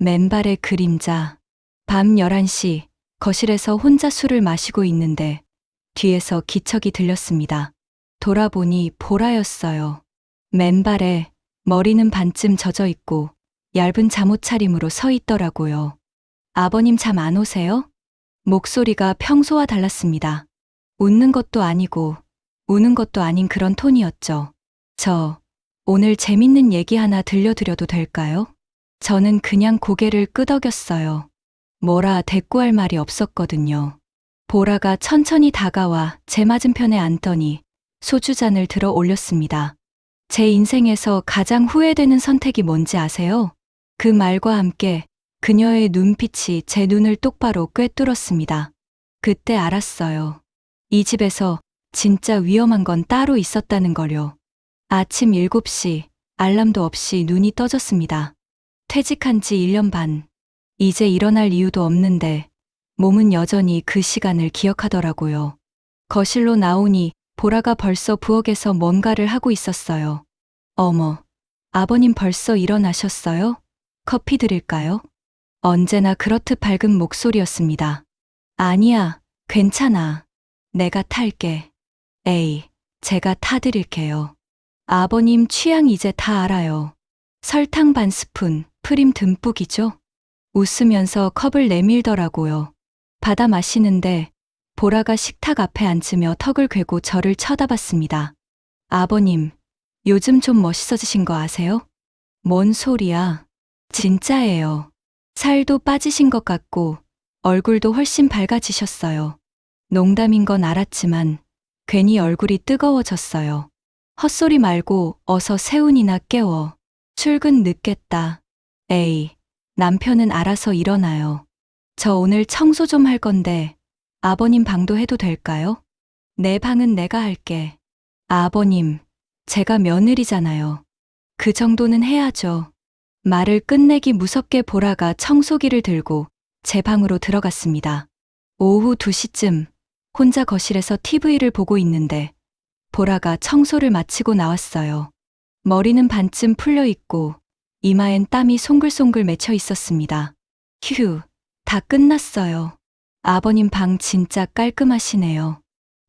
맨발의 그림자. 밤 11시 거실에서 혼자 술을 마시고 있는데 뒤에서 기척이 들렸습니다. 돌아보니 보라였어요. 맨발에 머리는 반쯤 젖어 있고 얇은 잠옷 차림으로 서 있더라고요. 아버님 잠 안 오세요? 목소리가 평소와 달랐습니다. 웃는 것도 아니고 우는 것도 아닌 그런 톤이었죠. 저 오늘 재밌는 얘기 하나 들려드려도 될까요? 저는 그냥 고개를 끄덕였어요. 뭐라 대꾸할 말이 없었거든요. 보라가 천천히 다가와 제 맞은편에 앉더니 소주잔을 들어 올렸습니다. 제 인생에서 가장 후회되는 선택이 뭔지 아세요? 그 말과 함께 그녀의 눈빛이 제 눈을 똑바로 꿰뚫었습니다. 그때 알았어요. 이 집에서 진짜 위험한 건 따로 있었다는 걸요. 아침 7시 알람도 없이 눈이 떠졌습니다. 퇴직한 지 1년 반. 이제 일어날 이유도 없는데 몸은 여전히 그 시간을 기억하더라고요. 거실로 나오니 보라가 벌써 부엌에서 뭔가를 하고 있었어요. 어머, 아버님 벌써 일어나셨어요? 커피 드릴까요? 언제나 그렇듯 밝은 목소리였습니다. 아니야, 괜찮아. 내가 탈게. 에이, 제가 타드릴게요. 아버님 취향 이제 다 알아요. 설탕 반 스푼, 프림 듬뿍이죠? 웃으면서 컵을 내밀더라고요. 받아 마시는데 보라가 식탁 앞에 앉으며 턱을 괴고 저를 쳐다봤습니다. 아버님, 요즘 좀 멋있어지신 거 아세요? 뭔 소리야. 진짜예요. 살도 빠지신 것 같고 얼굴도 훨씬 밝아지셨어요. 농담인 건 알았지만 괜히 얼굴이 뜨거워졌어요. 헛소리 말고 어서 세훈이나 깨워. 출근 늦겠다. 에이, 남편은 알아서 일어나요. 저 오늘 청소 좀 할 건데 아버님 방도 해도 될까요? 내 방은 내가 할게. 아버님, 제가 며느리잖아요. 그 정도는 해야죠. 말을 끝내기 무섭게 보라가 청소기를 들고 제 방으로 들어갔습니다. 오후 2시쯤 혼자 거실에서 TV를 보고 있는데 보라가 청소를 마치고 나왔어요. 머리는 반쯤 풀려 있고 이마엔 땀이 송글송글 맺혀 있었습니다. 휴, 다 끝났어요. 아버님 방 진짜 깔끔하시네요.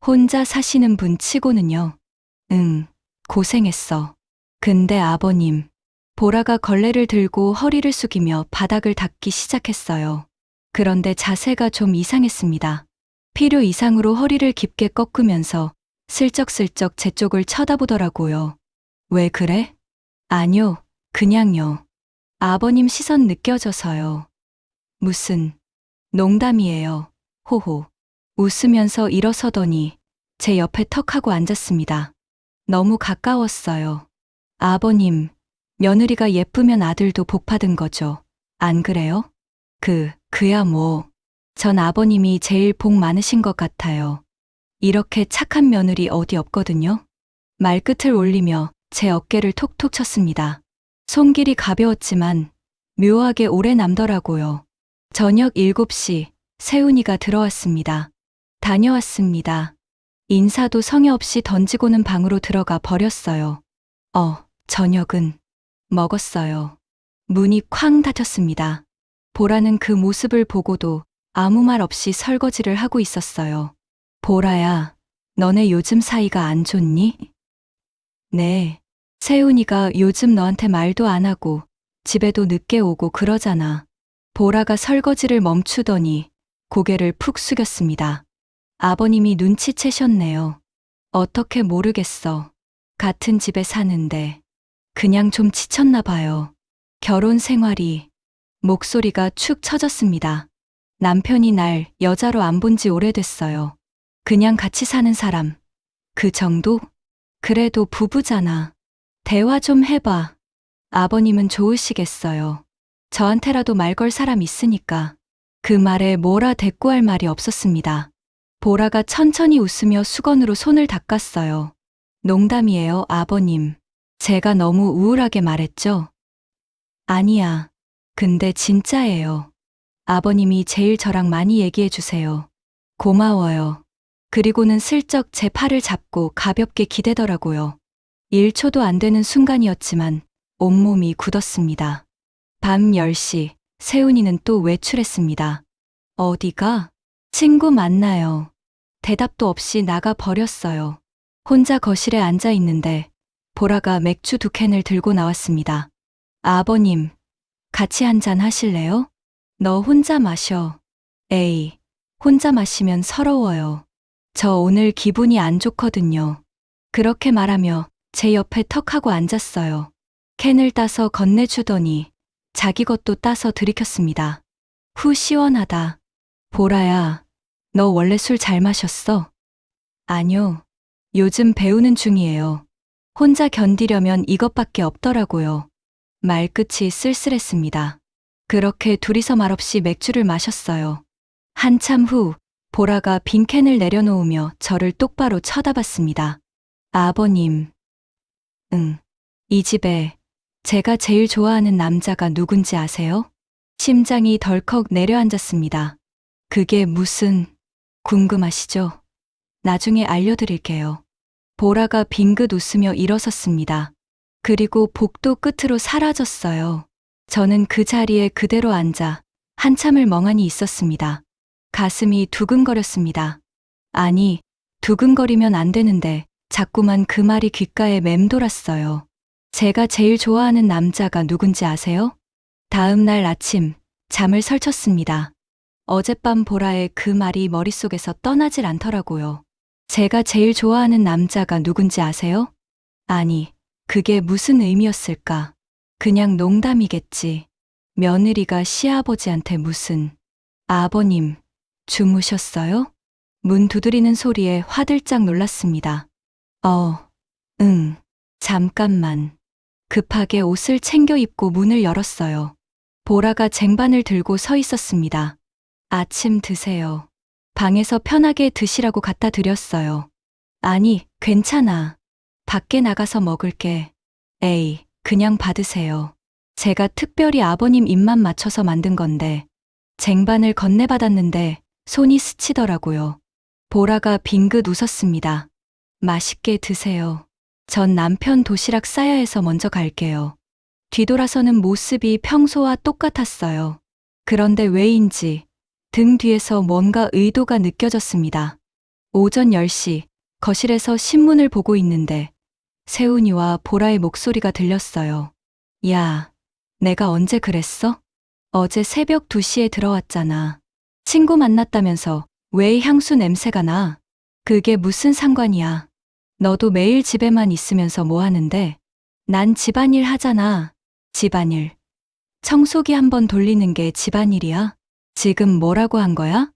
혼자 사시는 분 치고는요. 응, 고생했어. 근데 아버님, 보라가 걸레를 들고 허리를 숙이며 바닥을 닦기 시작했어요. 그런데 자세가 좀 이상했습니다. 필요 이상으로 허리를 깊게 꺾으면서 슬쩍슬쩍 제 쪽을 쳐다보더라고요. 왜 그래? 아니요, 그냥요. 아버님 시선 느껴져서요. 무슨, 농담이에요. 호호. 웃으면서 일어서더니 제 옆에 턱 하고 앉았습니다. 너무 가까웠어요. 아버님, 며느리가 예쁘면 아들도 복 받은 거죠. 안 그래요? 그야 뭐. 전 아버님이 제일 복 많으신 것 같아요. 이렇게 착한 며느리 어디 없거든요. 말끝을 올리며 제 어깨를 톡톡 쳤습니다. 손길이 가벼웠지만 묘하게 오래 남더라고요. 저녁 7시 세훈이가 들어왔습니다. 다녀왔습니다. 인사도 성의 없이 던지고는 방으로 들어가 버렸어요. 저녁은 먹었어요. 문이 쾅 닫혔습니다. 보라는 그 모습을 보고도 아무 말 없이 설거지를 하고 있었어요. 보라야, 너네 요즘 사이가 안 좋니? 네. 세훈이가 요즘 너한테 말도 안 하고 집에도 늦게 오고 그러잖아. 보라가 설거지를 멈추더니 고개를 푹 숙였습니다. 아버님이 눈치채셨네요. 어떻게 모르겠어. 같은 집에 사는데 그냥 좀 지쳤나 봐요. 결혼 생활이. 목소리가 축 처졌습니다. 남편이 날 여자로 안 본 지 오래됐어요. 그냥 같이 사는 사람. 그 정도? 그래도 부부잖아. 대화 좀 해봐. 아버님은 좋으시겠어요. 저한테라도 말 걸 사람 있으니까. 그 말에 뭐라 대꾸할 말이 없었습니다. 보라가 천천히 웃으며 수건으로 손을 닦았어요. 농담이에요, 아버님. 제가 너무 우울하게 말했죠? 아니야. 근데 진짜예요. 아버님이 제일 저랑 많이 얘기해 주세요. 고마워요. 그리고는 슬쩍 제 팔을 잡고 가볍게 기대더라고요. 1초도 안 되는 순간이었지만 온몸이 굳었습니다. 밤 10시 세훈이는 또 외출했습니다. 어디가? 친구 만나요. 대답도 없이 나가 버렸어요. 혼자 거실에 앉아 있는데 보라가 맥주 2캔을 들고 나왔습니다. 아버님, 같이 한잔 하실래요? 너 혼자 마셔. 에이, 혼자 마시면 서러워요. 저 오늘 기분이 안 좋거든요. 그렇게 말하며 제 옆에 턱 하고 앉았어요. 캔을 따서 건네주더니 자기 것도 따서 들이켰습니다. 후 시원하다. 보라야, 너 원래 술 잘 마셨어? 아뇨. 요즘 배우는 중이에요. 혼자 견디려면 이것밖에 없더라고요. 말끝이 쓸쓸했습니다. 그렇게 둘이서 말없이 맥주를 마셨어요. 한참 후 보라가 빈 캔을 내려놓으며 저를 똑바로 쳐다봤습니다. 아버님. 응. 이 집에 제가 제일 좋아하는 남자가 누군지 아세요? 심장이 덜컥 내려앉았습니다. 그게 무슨... 궁금하시죠? 나중에 알려드릴게요. 보라가 빙긋 웃으며 일어섰습니다. 그리고 복도 끝으로 사라졌어요. 저는 그 자리에 그대로 앉아 한참을 멍하니 있었습니다. 가슴이 두근거렸습니다. 아니, 두근거리면 안 되는데 자꾸만 그 말이 귓가에 맴돌았어요. 제가 제일 좋아하는 남자가 누군지 아세요? 다음 날 아침 잠을 설쳤습니다. 어젯밤 보라의 그 말이 머릿속에서 떠나질 않더라고요. 제가 제일 좋아하는 남자가 누군지 아세요? 아니, 그게 무슨 의미였을까? 그냥 농담이겠지. 며느리가 시아버지한테 무슨... 아버님, 주무셨어요? 문 두드리는 소리에 화들짝 놀랐습니다. 응, 잠깐만. 급하게 옷을 챙겨 입고 문을 열었어요. 보라가 쟁반을 들고 서 있었습니다. 아침 드세요. 방에서 편하게 드시라고 갖다 드렸어요. 아니, 괜찮아. 밖에 나가서 먹을게. 에이, 그냥 받으세요. 제가 특별히 아버님 입맛 맞춰서 만든 건데, 쟁반을 건네받았는데 손이 스치더라고요. 보라가 빙긋 웃었습니다. 맛있게 드세요. 전 남편 도시락 싸야 해서 먼저 갈게요. 뒤돌아서는 모습이 평소와 똑같았어요. 그런데 왜인지 등 뒤에서 뭔가 의도가 느껴졌습니다. 오전 10시 거실에서 신문을 보고 있는데 세훈이와 보라의 목소리가 들렸어요. 야, 내가 언제 그랬어? 어제 새벽 2시에 들어왔잖아. 친구 만났다면서 왜 향수 냄새가 나? 그게 무슨 상관이야. 너도 매일 집에만 있으면서 뭐 하는데? 난 집안일 하잖아. 집안일. 청소기 한번 돌리는 게 집안일이야? 지금 뭐라고 한 거야?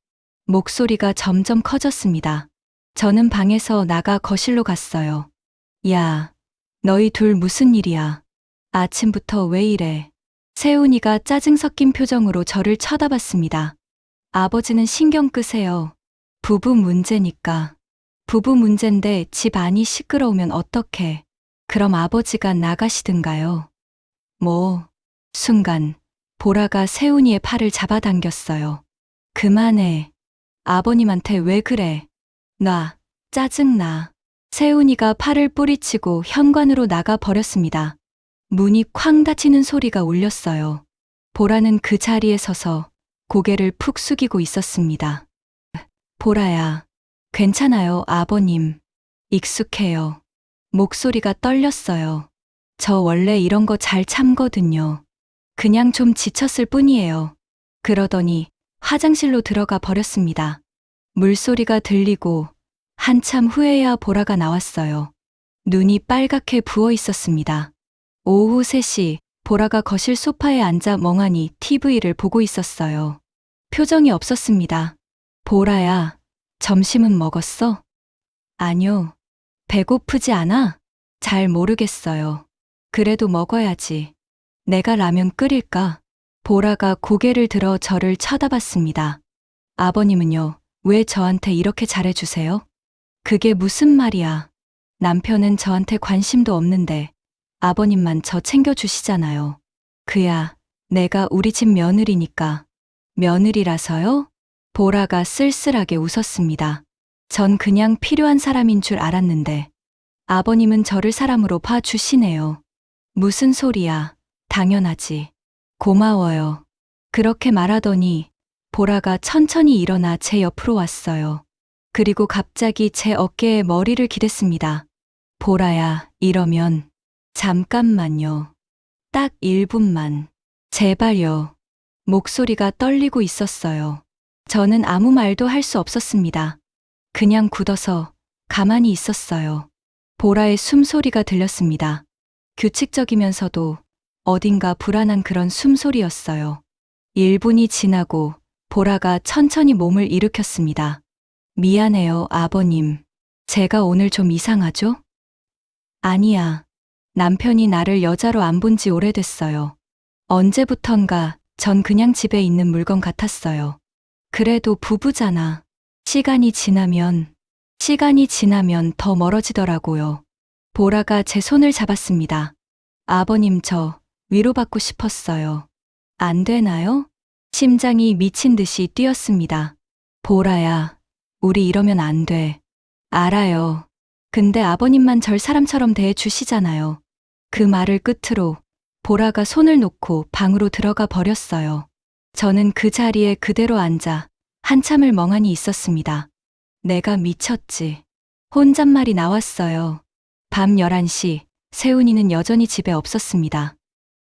목소리가 점점 커졌습니다. 저는 방에서 나가 거실로 갔어요. 야, 너희 둘 무슨 일이야? 아침부터 왜 이래? 세훈이가 짜증 섞인 표정으로 저를 쳐다봤습니다. 아버지는 신경 끄세요. 부부 문제니까. 부부 문제인데 집 안이 시끄러우면 어떡해. 그럼 아버지가 나가시든가요. 순간 보라가 세훈이의 팔을 잡아당겼어요. 그만해. 아버님한테 왜 그래. 놔. 짜증나. 세훈이가 팔을 뿌리치고 현관으로 나가 버렸습니다. 문이 쾅 닫히는 소리가 울렸어요. 보라는 그 자리에 서서 고개를 푹 숙이고 있었습니다. 보라야, 괜찮아요, 아버님. 익숙해요. 목소리가 떨렸어요. 저 원래 이런 거 잘 참거든요. 그냥 좀 지쳤을 뿐이에요. 그러더니 화장실로 들어가 버렸습니다. 물소리가 들리고 한참 후에야 보라가 나왔어요. 눈이 빨갛게 부어 있었습니다. 오후 3시 보라가 거실 소파에 앉아 멍하니 TV를 보고 있었어요. 표정이 없었습니다. 보라야, 점심은 먹었어? 아뇨. 배고프지 않아? 잘 모르겠어요. 그래도 먹어야지. 내가 라면 끓일까? 보라가 고개를 들어 저를 쳐다봤습니다. 아버님은요, 왜 저한테 이렇게 잘해주세요? 그게 무슨 말이야. 남편은 저한테 관심도 없는데 아버님만 저 챙겨주시잖아요. 그야 내가 우리 집 며느리니까. 며느리라서요? 보라가 쓸쓸하게 웃었습니다. 전 그냥 필요한 사람인 줄 알았는데 아버님은 저를 사람으로 봐주시네요. 무슨 소리야. 당연하지. 고마워요. 그렇게 말하더니 보라가 천천히 일어나 제 옆으로 왔어요. 그리고 갑자기 제 어깨에 머리를 기댔습니다. 보라야, 이러면 잠깐만요. 딱 1분만. 제발요. 목소리가 떨리고 있었어요. 저는 아무 말도 할 수 없었습니다. 그냥 굳어서 가만히 있었어요. 보라의 숨소리가 들렸습니다. 규칙적이면서도 어딘가 불안한 그런 숨소리였어요. 1분이 지나고 보라가 천천히 몸을 일으켰습니다. 미안해요, 아버님. 제가 오늘 좀 이상하죠? 아니야. 남편이 나를 여자로 안 본지 오래됐어요. 언제부턴가 전 그냥 집에 있는 물건 같았어요. 그래도 부부잖아. 시간이 지나면 더 멀어지더라고요. 보라가 제 손을 잡았습니다. 아버님, 저 위로받고 싶었어요. 안 되나요? 심장이 미친 듯이 뛰었습니다. 보라야, 우리 이러면 안 돼. 알아요. 근데 아버님만 절 사람처럼 대해 주시잖아요. 그 말을 끝으로 보라가 손을 놓고 방으로 들어가 버렸어요. 저는 그 자리에 그대로 앉아 한참을 멍하니 있었습니다. 내가 미쳤지. 혼잣말이 나왔어요. 밤 11시, 세훈이는 여전히 집에 없었습니다.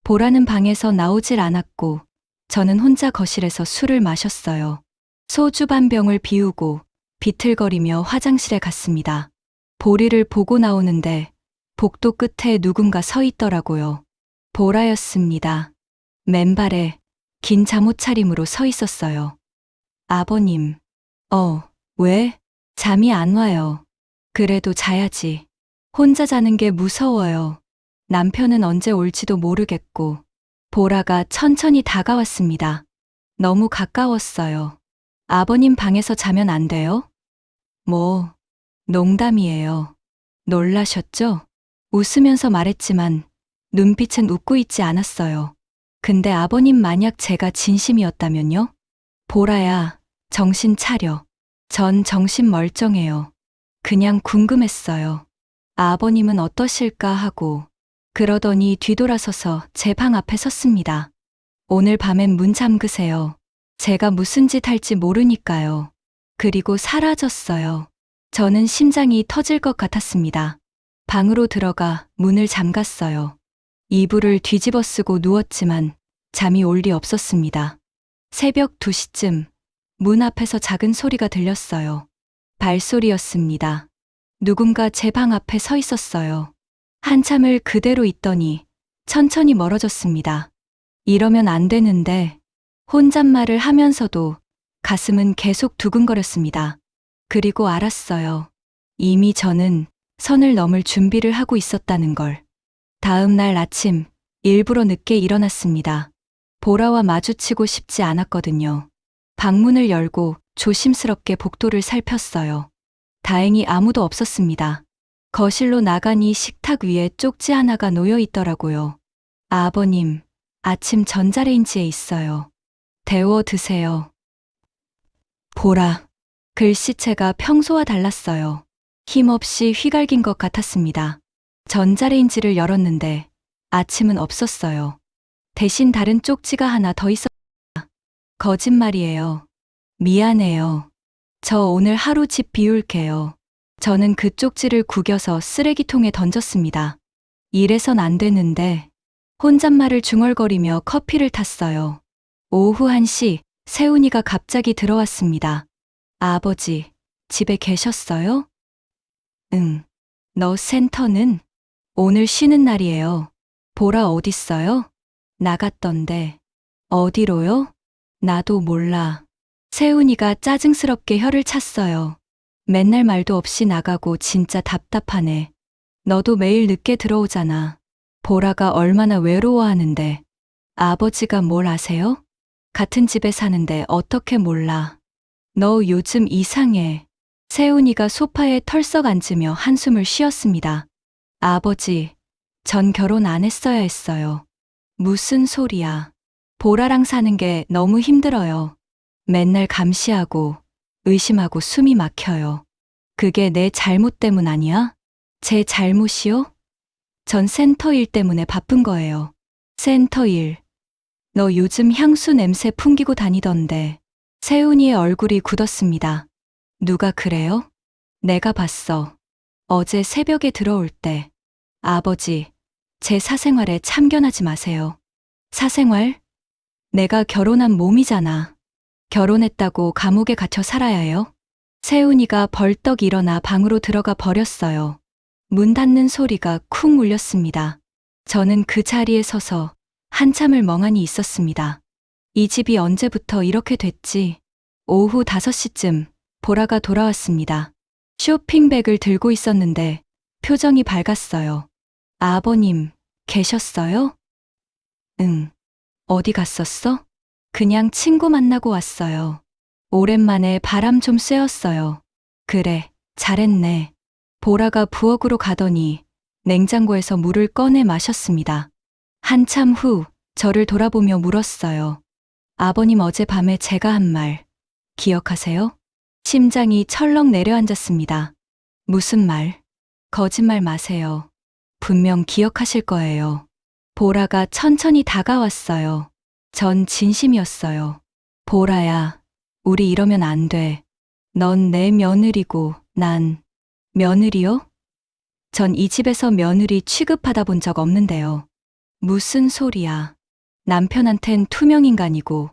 보라는 방에서 나오질 않았고 저는 혼자 거실에서 술을 마셨어요. 소주 반 병을 비우고 비틀거리며 화장실에 갔습니다. 보리를 보고 나오는데 복도 끝에 누군가 서 있더라고요. 보라였습니다. 맨발에 긴 잠옷 차림으로 서 있었어요. 아버님. 왜? 잠이 안 와요. 그래도 자야지. 혼자 자는 게 무서워요. 남편은 언제 올지도 모르겠고. 보라가 천천히 다가왔습니다. 너무 가까웠어요. 아버님 방에서 자면 안 돼요? 농담이에요. 놀라셨죠? 웃으면서 말했지만 눈빛은 웃고 있지 않았어요. 근데 아버님 만약 제가 진심이었다면요? 보라야, 정신 차려. 전 정신 멀쩡해요. 그냥 궁금했어요. 아버님은 어떠실까 하고. 그러더니 뒤돌아서서 제 방 앞에 섰습니다. 오늘 밤엔 문 잠그세요. 제가 무슨 짓 할지 모르니까요. 그리고 사라졌어요. 저는 심장이 터질 것 같았습니다. 방으로 들어가 문을 잠갔어요. 이불을 뒤집어 쓰고 누웠지만 잠이 올 리 없었습니다. 새벽 2시쯤 문 앞에서 작은 소리가 들렸어요. 발소리였습니다. 누군가 제 방 앞에 서 있었어요. 한참을 그대로 있더니 천천히 멀어졌습니다. 이러면 안 되는데 혼잣말을 하면서도 가슴은 계속 두근거렸습니다. 그리고 알았어요. 이미 저는 선을 넘을 준비를 하고 있었다는 걸. 다음 날 아침 일부러 늦게 일어났습니다. 보라와 마주치고 싶지 않았거든요. 방문을 열고 조심스럽게 복도를 살폈어요. 다행히 아무도 없었습니다. 거실로 나가니 식탁 위에 쪽지 하나가 놓여 있더라고요. 아버님, 아침 전자레인지에 있어요. 데워 드세요. 보라. 글씨체가 평소와 달랐어요. 힘없이 휘갈긴 것 같았습니다. 전자레인지를 열었는데 아침은 없었어요. 대신 다른 쪽지가 하나 더 있었습니다. 거짓말이에요. 미안해요. 저 오늘 하루 집 비울게요. 저는 그 쪽지를 구겨서 쓰레기통에 던졌습니다. 이래선 안 되는데 혼잣말을 중얼거리며 커피를 탔어요. 오후 1시 세훈이가 갑자기 들어왔습니다. 아버지, 집에 계셨어요? 응. 너 센터는? 오늘 쉬는 날이에요. 보라 어딨어요? 나갔던데. 어디로요? 나도 몰라. 세훈이가 짜증스럽게 혀를 찼어요. 맨날 말도 없이 나가고 진짜 답답하네. 너도 매일 늦게 들어오잖아. 보라가 얼마나 외로워하는데. 아버지가 뭘 아세요? 같은 집에 사는데 어떻게 몰라. 너 요즘 이상해. 세훈이가 소파에 털썩 앉으며 한숨을 쉬었습니다. 아버지, 전 결혼 안 했어야 했어요. 무슨 소리야. 보라랑 사는 게 너무 힘들어요. 맨날 감시하고 의심하고 숨이 막혀요. 그게 내 잘못 때문 아니야? 제 잘못이요? 전 센터 일 때문에 바쁜 거예요. 센터 일. 너 요즘 향수 냄새 풍기고 다니던데. 세훈이의 얼굴이 굳었습니다. 누가 그래요? 내가 봤어. 어제 새벽에 들어올 때. 아버지, 제 사생활에 참견하지 마세요. 사생활? 내가 결혼한 몸이잖아. 결혼했다고 감옥에 갇혀 살아야 해요? 세훈이가 벌떡 일어나 방으로 들어가 버렸어요. 문 닫는 소리가 쿵 울렸습니다. 저는 그 자리에 서서 한참을 멍하니 있었습니다. 이 집이 언제부터 이렇게 됐지? 오후 5시쯤 보라가 돌아왔습니다. 쇼핑백을 들고 있었는데 표정이 밝았어요. 아버님, 계셨어요? 응. 어디 갔었어? 그냥 친구 만나고 왔어요. 오랜만에 바람 좀 쐬었어요. 그래, 잘했네. 보라가 부엌으로 가더니 냉장고에서 물을 꺼내 마셨습니다. 한참 후 저를 돌아보며 물었어요. 아버님 어젯밤에 제가 한 말 기억하세요? 심장이 철렁 내려앉았습니다. 무슨 말? 거짓말 마세요. 분명 기억하실 거예요. 보라가 천천히 다가왔어요. 전 진심이었어요. 보라야, 우리 이러면 안 돼. 넌 내 며느리고 난 며느리요? 전 이 집에서 며느리 취급하다 본 적 없는데요. 무슨 소리야. 남편한텐 투명인간이고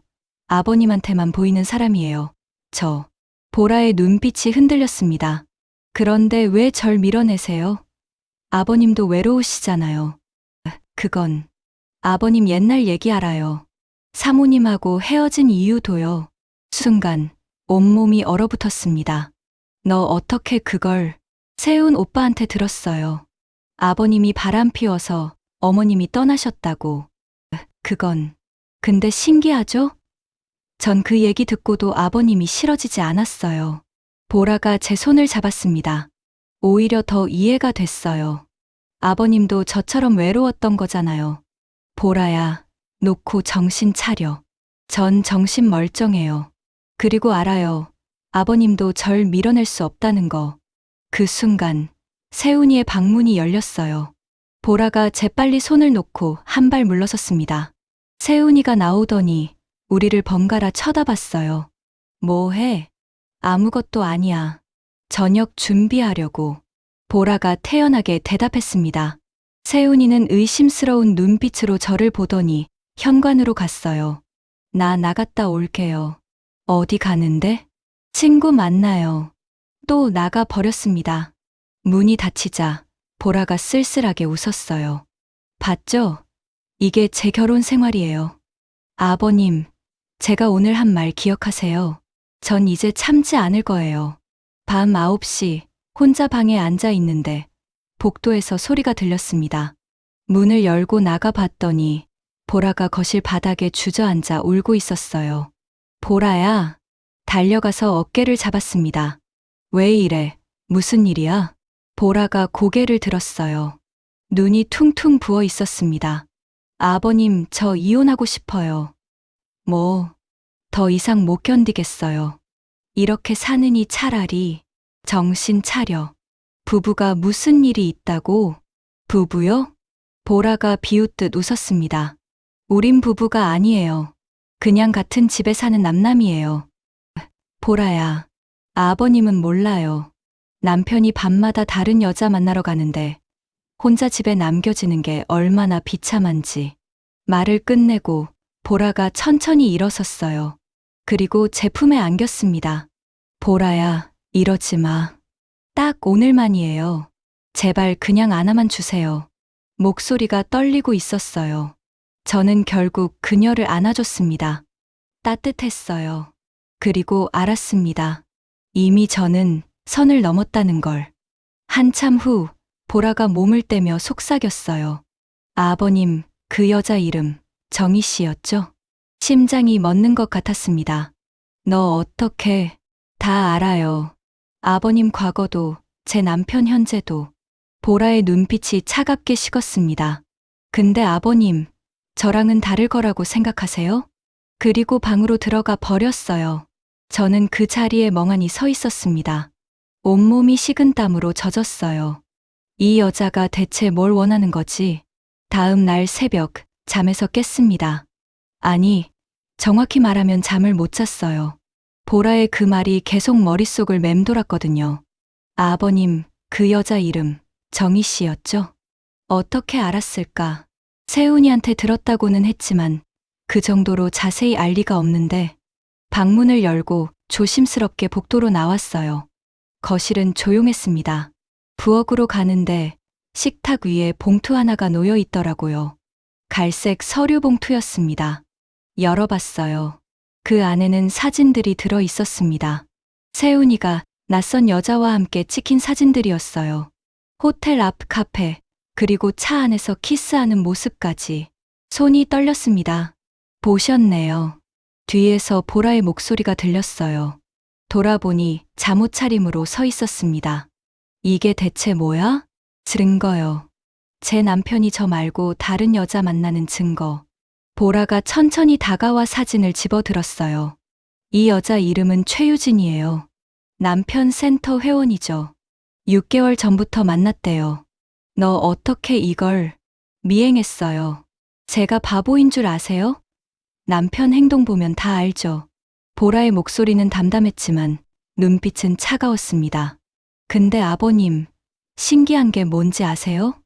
아버님한테만 보이는 사람이에요. 저. 보라의 눈빛이 흔들렸습니다. 그런데 왜 절 밀어내세요? 아버님도 외로우시잖아요. 그건 아버님 옛날 얘기 알아요. 사모님하고 헤어진 이유도요. 순간 온몸이 얼어붙었습니다. 너 어떻게 그걸 세훈 오빠한테 들었어요. 아버님이 바람 피워서 어머님이 떠나셨다고. 그건 근데 신기하죠? 전 그 얘기 듣고도 아버님이 싫어지지 않았어요. 보라가 제 손을 잡았습니다. 오히려 더 이해가 됐어요. 아버님도 저처럼 외로웠던 거잖아요. 보라야, 놓고 정신 차려. 전 정신 멀쩡해요. 그리고 알아요. 아버님도 절 밀어낼 수 없다는 거. 그 순간 세훈이의 방문이 열렸어요. 보라가 재빨리 손을 놓고 한 발 물러섰습니다. 세훈이가 나오더니 우리를 번갈아 쳐다봤어요. 뭐 해? 아무것도 아니야. 저녁 준비하려고. 보라가 태연하게 대답했습니다. 세훈이는 의심스러운 눈빛으로 저를 보더니 현관으로 갔어요. 나 나갔다 올게요. 어디 가는데? 친구 만나요. 또 나가 버렸습니다. 문이 닫히자 보라가 쓸쓸하게 웃었어요. 봤죠? 이게 제 결혼 생활이에요. 아버님, 제가 오늘 한 말 기억하세요. 전 이제 참지 않을 거예요. 밤 9시 혼자 방에 앉아 있는데 복도에서 소리가 들렸습니다. 문을 열고 나가 봤더니 보라가 거실 바닥에 주저앉아 울고 있었어요. 보라야. 달려가서 어깨를 잡았습니다. 왜 이래? 무슨 일이야? 보라가 고개를 들었어요. 눈이 퉁퉁 부어 있었습니다. 아버님, 저 이혼하고 싶어요. 뭐, 더 이상 못 견디겠어요. 이렇게 사느니 차라리 정신 차려. 부부가 무슨 일이 있다고? 부부요? 보라가 비웃듯 웃었습니다. 우린 부부가 아니에요. 그냥 같은 집에 사는 남남이에요. 보라야, 아버님은 몰라요. 남편이 밤마다 다른 여자 만나러 가는데 혼자 집에 남겨지는 게 얼마나 비참한지. 말을 끝내고 보라가 천천히 일어섰어요. 그리고 제 품에 안겼습니다. 보라야, 이러지 마. 딱 오늘만이에요. 제발 그냥 안아만 주세요. 목소리가 떨리고 있었어요. 저는 결국 그녀를 안아줬습니다. 따뜻했어요. 그리고 알았습니다. 이미 저는 선을 넘었다는 걸. 한참 후 보라가 몸을 떼며 속삭였어요. 아버님, 그 여자 이름 정희 씨였죠? 심장이 멎는 것 같았습니다. 너 어떻게 다 알아요. 아버님 과거도 제 남편 현재도. 보라의 눈빛이 차갑게 식었습니다. 근데 아버님, 저랑은 다를 거라고 생각하세요? 그리고 방으로 들어가 버렸어요. 저는 그 자리에 멍하니 서 있었습니다. 온몸이 식은땀으로 젖었어요. 이 여자가 대체 뭘 원하는 거지? 다음 날 새벽 잠에서 깼습니다. 아니, 정확히 말하면 잠을 못 잤어요. 보라의 그 말이 계속 머릿속을 맴돌았거든요. 아버님, 그 여자 이름 정희 씨였죠? 어떻게 알았을까? 세훈이한테 들었다고는 했지만 그 정도로 자세히 알 리가 없는데 방문을 열고 조심스럽게 복도로 나왔어요. 거실은 조용했습니다. 부엌으로 가는데 식탁 위에 봉투 하나가 놓여 있더라고요. 갈색 서류 봉투였습니다. 열어봤어요. 그 안에는 사진들이 들어 있었습니다. 세훈이가 낯선 여자와 함께 찍힌 사진들이었어요. 호텔 앞 카페, 그리고 차 안에서 키스하는 모습까지. 손이 떨렸습니다. 보셨네요. 뒤에서 보라의 목소리가 들렸어요. 돌아보니 잠옷 차림으로 서 있었습니다. 이게 대체 뭐야? 증거요. 제 남편이 저 말고 다른 여자 만나는 증거. 보라가 천천히 다가와 사진을 집어들었어요. 이 여자 이름은 최유진이에요. 남편 센터 회원이죠. 6개월 전부터 만났대요. 너 어떻게 이걸 미행했어요? 제가 바보인 줄 아세요? 남편 행동 보면 다 알죠. 보라의 목소리는 담담했지만 눈빛은 차가웠습니다. 근데 아버님, 신기한 게 뭔지 아세요?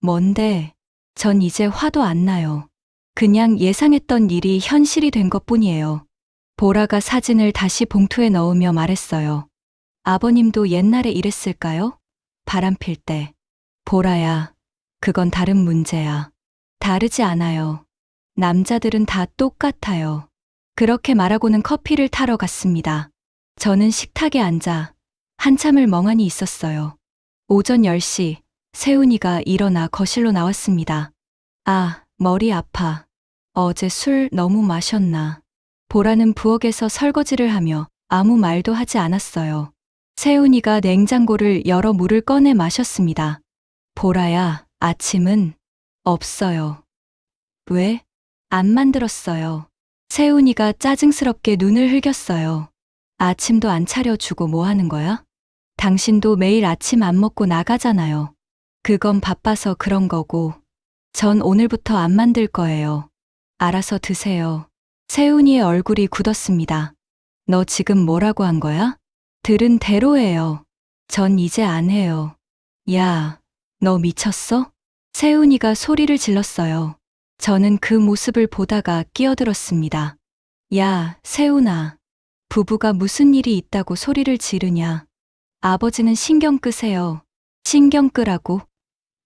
뭔데? 전 이제 화도 안 나요. 그냥 예상했던 일이 현실이 된 것뿐이에요. 보라가 사진을 다시 봉투에 넣으며 말했어요. 아버님도 옛날에 이랬을까요? 바람 필 때. 보라야, 그건 다른 문제야. 다르지 않아요. 남자들은 다 똑같아요. 그렇게 말하고는 커피를 타러 갔습니다. 저는 식탁에 앉아 한참을 멍하니 있었어요. 오전 10시, 세훈이가 일어나 거실로 나왔습니다. 아, 머리 아파. 어제 술 너무 마셨나. 보라는 부엌에서 설거지를 하며 아무 말도 하지 않았어요. 세훈이가 냉장고를 열어 물을 꺼내 마셨습니다. 보라야, 아침은 없어요. 왜? 안 만들었어요. 세훈이가 짜증스럽게 눈을 흘겼어요. 아침도 안 차려주고 뭐 하는 거야? 당신도 매일 아침 안 먹고 나가잖아요. 그건 바빠서 그런 거고, 전 오늘부터 안 만들 거예요. 알아서 드세요. 세훈이의 얼굴이 굳었습니다. 너 지금 뭐라고 한 거야? 들은 대로예요. 전 이제 안 해요. 야, 너 미쳤어? 세훈이가 소리를 질렀어요. 저는 그 모습을 보다가 끼어들었습니다. 야, 세훈아. 부부가 무슨 일이 있다고 소리를 지르냐. 아버지는 신경 끄세요. 신경 끄라고?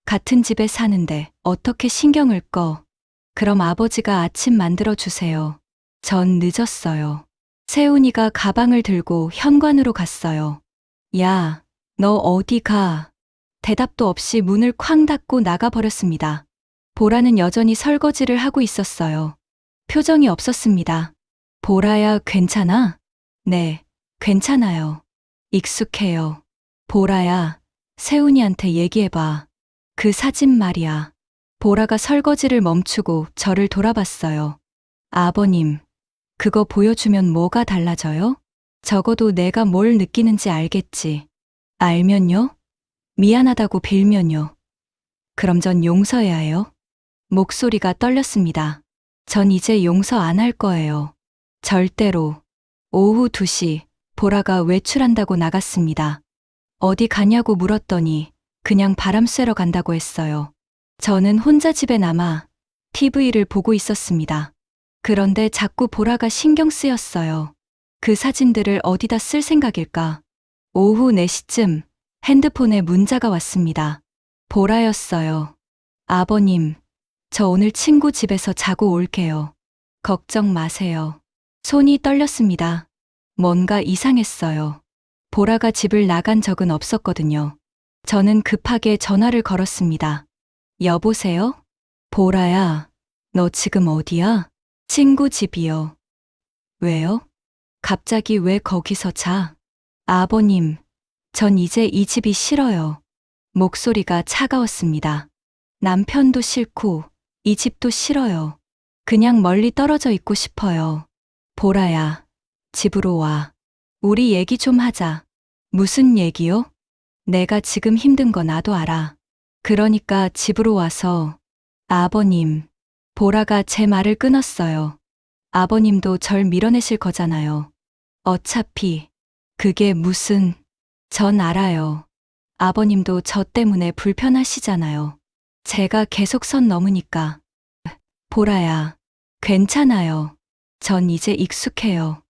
같은 집에 사는데 어떻게 신경을 꺼? 그럼 아버지가 아침 만들어 주세요. 전 늦었어요. 세훈이가 가방을 들고 현관으로 갔어요. 야, 너 어디 가? 대답도 없이 문을 쾅 닫고 나가버렸습니다. 보라는 여전히 설거지를 하고 있었어요. 표정이 없었습니다. 보라야, 괜찮아? 네, 괜찮아요. 익숙해요. 보라야, 세훈이한테 얘기해봐. 그 사진 말이야. 보라가 설거지를 멈추고 저를 돌아봤어요. 아버님, 그거 보여주면 뭐가 달라져요? 적어도 내가 뭘 느끼는지 알겠지. 알면요? 미안하다고 빌면요. 그럼 전 용서해야 해요? 목소리가 떨렸습니다. 전 이제 용서 안 할 거예요. 절대로. 오후 2시, 보라가 외출한다고 나갔습니다. 어디 가냐고 물었더니 그냥 바람 쐬러 간다고 했어요. 저는 혼자 집에 남아 TV를 보고 있었습니다. 그런데 자꾸 보라가 신경 쓰였어요. 그 사진들을 어디다 쓸 생각일까? 오후 4시쯤 핸드폰에 문자가 왔습니다. 보라였어요. 아버님, 저 오늘 친구 집에서 자고 올게요. 걱정 마세요. 손이 떨렸습니다. 뭔가 이상했어요. 보라가 집을 나간 적은 없었거든요. 저는 급하게 전화를 걸었습니다. 여보세요? 보라야, 너 지금 어디야? 친구 집이요. 왜요? 갑자기 왜 거기서 자? 아버님, 전 이제 이 집이 싫어요. 목소리가 차가웠습니다. 남편도 싫고 이 집도 싫어요. 그냥 멀리 떨어져 있고 싶어요. 보라야, 집으로 와. 우리 얘기 좀 하자. 무슨 얘기요? 내가 지금 힘든 거 나도 알아. 그러니까 집으로 와서. 아버님. 보라가 제 말을 끊었어요. 아버님도 절 밀어내실 거잖아요. 어차피 그게 무슨... 전 알아요. 아버님도 저 때문에 불편하시잖아요. 제가 계속 선 넘으니까. 보라야, 괜찮아요. 전 이제 익숙해요.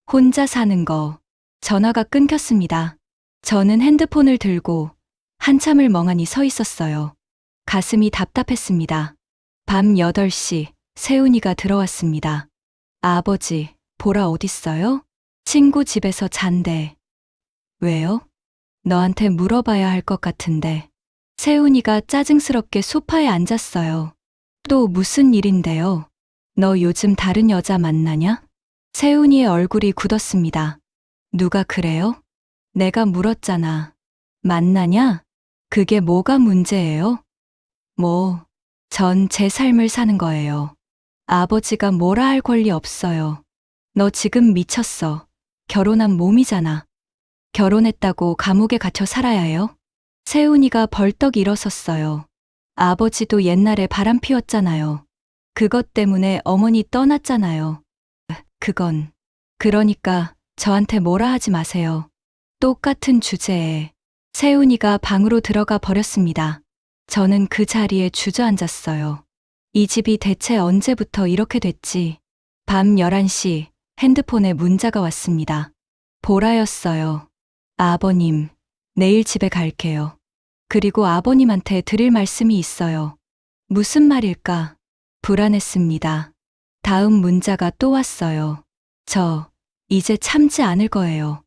혼자 사는 거. 전화가 끊겼습니다. 저는 핸드폰을 들고 한참을 멍하니 서 있었어요. 가슴이 답답했습니다. 밤 8시 세훈이가 들어왔습니다. 아버지, 보라 어딨어요? 친구 집에서 잔대. 왜요? 너한테 물어봐야 할 것 같은데. 세훈이가 짜증스럽게 소파에 앉았어요. 또 무슨 일인데요? 너 요즘 다른 여자 만나냐? 세훈이의 얼굴이 굳었습니다. 누가 그래요? 내가 물었잖아. 만나냐? 그게 뭐가 문제예요? 전 제 삶을 사는 거예요. 아버지가 뭐라 할 권리 없어요. 너 지금 미쳤어. 결혼한 몸이잖아. 결혼했다고 감옥에 갇혀 살아야 해요? 세훈이가 벌떡 일어섰어요. 아버지도 옛날에 바람 피웠잖아요. 그것 때문에 어머니 떠났잖아요. 그러니까 저한테 뭐라 하지 마세요. 똑같은 주제에. 세훈이가 방으로 들어가 버렸습니다. 저는 그 자리에 주저앉았어요. 이 집이 대체 언제부터 이렇게 됐지? 밤 11시 핸드폰에 문자가 왔습니다. 보라였어요. 아버님, 내일 집에 갈게요. 그리고 아버님한테 드릴 말씀이 있어요. 무슨 말일까? 불안했습니다. 다음 문자가 또 왔어요. 저 이제 참지 않을 거예요.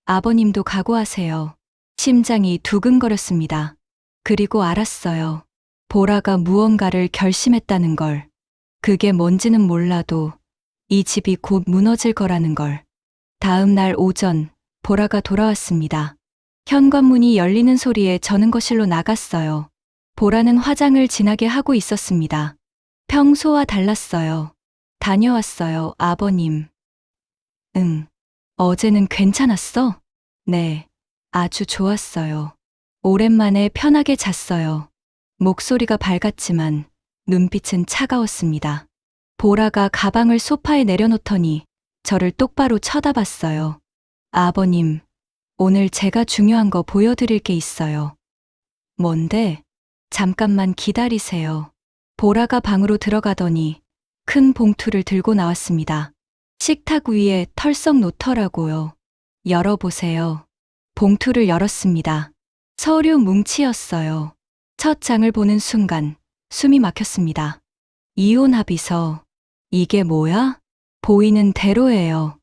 아버님도 각오하세요. 심장이 두근거렸습니다. 그리고 알았어요. 보라가 무언가를 결심했다는 걸. 그게 뭔지는 몰라도 이 집이 곧 무너질 거라는 걸. 다음 날 오전 보라가 돌아왔습니다. 현관문이 열리는 소리에 저는 거실로 나갔어요. 보라는 화장을 진하게 하고 있었습니다. 평소와 달랐어요. 다녀왔어요, 아버님. 응. 어제는 괜찮았어? 네. 아주 좋았어요. 오랜만에 편하게 잤어요. 목소리가 밝았지만 눈빛은 차가웠습니다. 보라가 가방을 소파에 내려놓더니 저를 똑바로 쳐다봤어요. 아버님, 오늘 제가 중요한 거 보여드릴 게 있어요. 뭔데? 잠깐만 기다리세요. 보라가 방으로 들어가더니 큰 봉투를 들고 나왔습니다. 식탁 위에 털썩 놓더라고요. 열어보세요. 봉투를 열었습니다. 서류 뭉치였어요. 첫 장을 보는 순간 숨이 막혔습니다. 이혼 합의서. 이게 뭐야? 보이는 대로예요.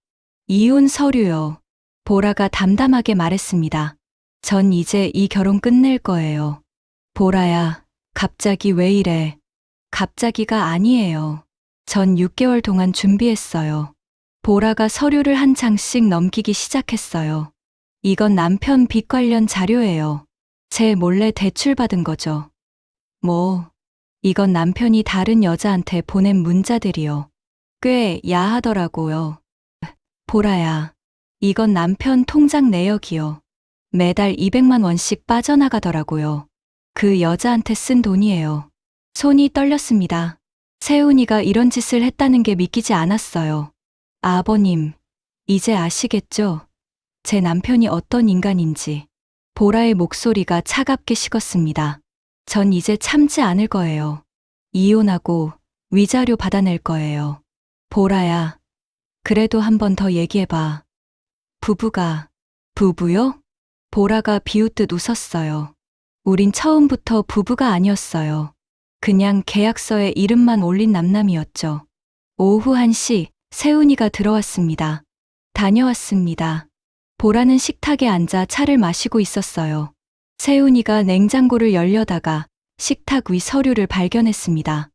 이혼 서류요. 보라가 담담하게 말했습니다. 전 이제 이 결혼 끝낼 거예요. 보라야, 갑자기 왜 이래? 갑자기가 아니에요. 전 6개월 동안 준비했어요. 보라가 서류를 한 장씩 넘기기 시작했어요. 이건 남편 빚 관련 자료예요. 제 몰래 대출받은 거죠. 이건 남편이 다른 여자한테 보낸 문자들이요. 꽤 야하더라고요. 보라야, 이건 남편 통장 내역이요. 매달 200만 원씩 빠져나가더라고요. 그 여자한테 쓴 돈이에요. 손이 떨렸습니다. 세훈이가 이런 짓을 했다는 게 믿기지 않았어요. 아버님, 이제 아시겠죠? 제 남편이 어떤 인간인지. 보라의 목소리가 차갑게 식었습니다. 전 이제 참지 않을 거예요. 이혼하고 위자료 받아낼 거예요. 보라야, 그래도 한 번 더 얘기해봐. 부부요? 보라가 비웃듯 웃었어요. 우린 처음부터 부부가 아니었어요. 그냥 계약서에 이름만 올린 남남이었죠. 오후 1시 세훈이가 들어왔습니다. 다녀왔습니다. 보라는 식탁에 앉아 차를 마시고 있었어요. 세훈이가 냉장고를 열려다가 식탁 위 서류를 발견했습니다.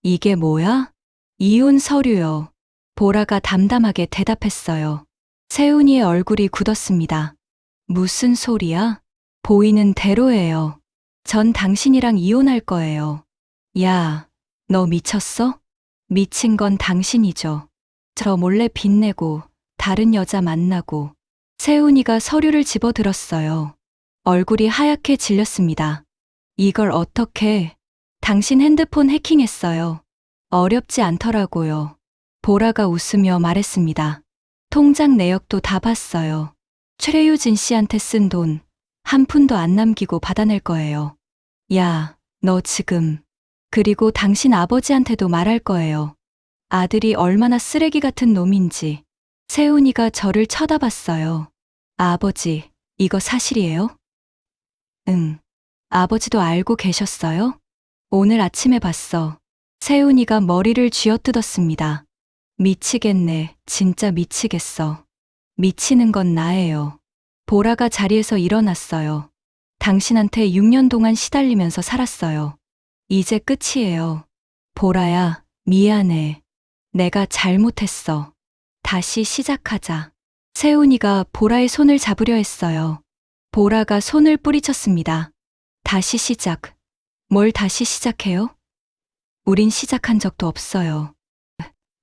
이게 뭐야? 이혼 서류요. 보라가 담담하게 대답했어요. 세훈이의 얼굴이 굳었습니다. 무슨 소리야? 보이는 대로예요. 전 당신이랑 이혼할 거예요. 야, 너 미쳤어? 미친 건 당신이죠. 저 몰래 빚내고 다른 여자 만나고. 세훈이가 서류를 집어들었어요. 얼굴이 하얗게 질렸습니다. 이걸 어떻게? 당신 핸드폰 해킹했어요. 어렵지 않더라고요. 보라가 웃으며 말했습니다. 통장 내역도 다 봤어요. 최유진 씨한테 쓴 돈 한 푼도 안 남기고 받아낼 거예요. 야, 너 지금. 그리고 당신 아버지한테도 말할 거예요. 아들이 얼마나 쓰레기 같은 놈인지. 세훈이가 저를 쳐다봤어요. 아버지, 이거 사실이에요? 응. 아버지도 알고 계셨어요? 오늘 아침에 봤어. 세훈이가 머리를 쥐어뜯었습니다. 미치겠네. 진짜 미치겠어. 미치는 건 나예요. 보라가 자리에서 일어났어요. 당신한테 6년 동안 시달리면서 살았어요. 이제 끝이에요. 보라야, 미안해. 내가 잘못했어. 다시 시작하자. 세훈이가 보라의 손을 잡으려 했어요. 보라가 손을 뿌리쳤습니다. 다시 시작. 뭘 다시 시작해요? 우린 시작한 적도 없어요.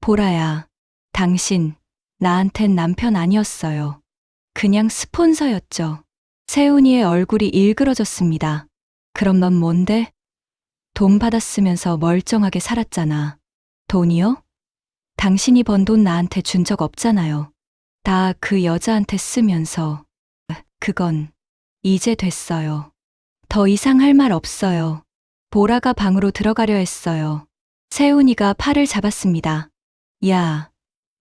보라야, 당신, 나한텐 남편 아니었어요. 그냥 스폰서였죠. 세훈이의 얼굴이 일그러졌습니다. 그럼 넌 뭔데? 돈 받았으면서 멀쩡하게 살았잖아. 돈이요? 당신이 번 돈 나한테 준 적 없잖아요. 다 그 여자한테 쓰면서. 그건 이제 됐어요. 더 이상 할 말 없어요. 보라가 방으로 들어가려 했어요. 세훈이가 팔을 잡았습니다. 야,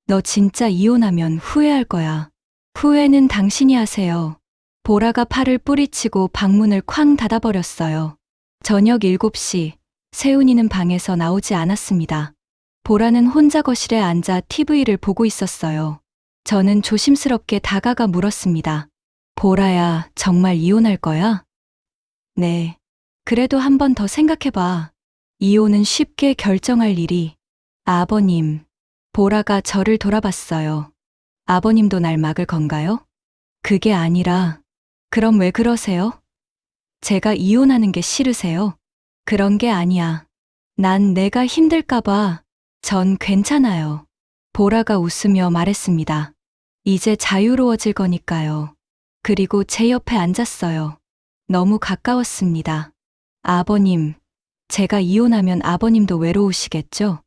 너 진짜 이혼하면 후회할 거야. 후회는 당신이 하세요. 보라가 팔을 뿌리치고 방문을 쾅 닫아버렸어요. 저녁 7시, 세훈이는 방에서 나오지 않았습니다. 보라는 혼자 거실에 앉아 TV를 보고 있었어요. 저는 조심스럽게 다가가 물었습니다. 보라야, 정말 이혼할 거야? 네. 그래도 한 번 더 생각해봐. 이혼은 쉽게 결정할 일이. 아버님. 보라가 저를 돌아봤어요. 아버님도 날 막을 건가요? 그게 아니라. 그럼 왜 그러세요? 제가 이혼하는 게 싫으세요? 그런 게 아니야. 난 내가 힘들까봐. 전 괜찮아요. 보라가 웃으며 말했습니다. 이제 자유로워질 거니까요. 그리고 제 옆에 앉았어요. 너무 가까웠습니다. 아버님, 제가 이혼하면 아버님도 외로우시겠죠?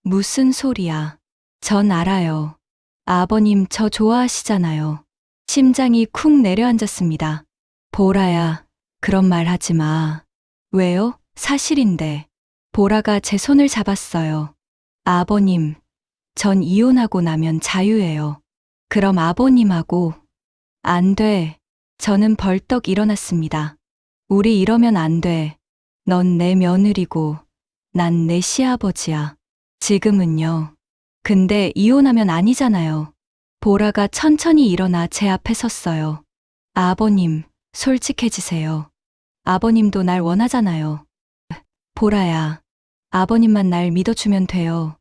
무슨 소리야. 전 알아요. 아버님 저 좋아하시잖아요. 심장이 쿵 내려앉았습니다. 보라야, 그런 말 하지 마. 왜요? 사실인데. 보라가 제 손을 잡았어요. 아버님, 전 이혼하고 나면 자유예요. 그럼 아버님하고. 안 돼. 저는 벌떡 일어났습니다. 우리 이러면 안 돼. 넌 내 며느리고, 난 내 시아버지야. 지금은요. 근데 이혼하면 아니잖아요. 보라가 천천히 일어나 제 앞에 섰어요. 아버님, 솔직해지세요. 아버님도 날 원하잖아요. 보라야, 아버님만 날 믿어주면 돼요.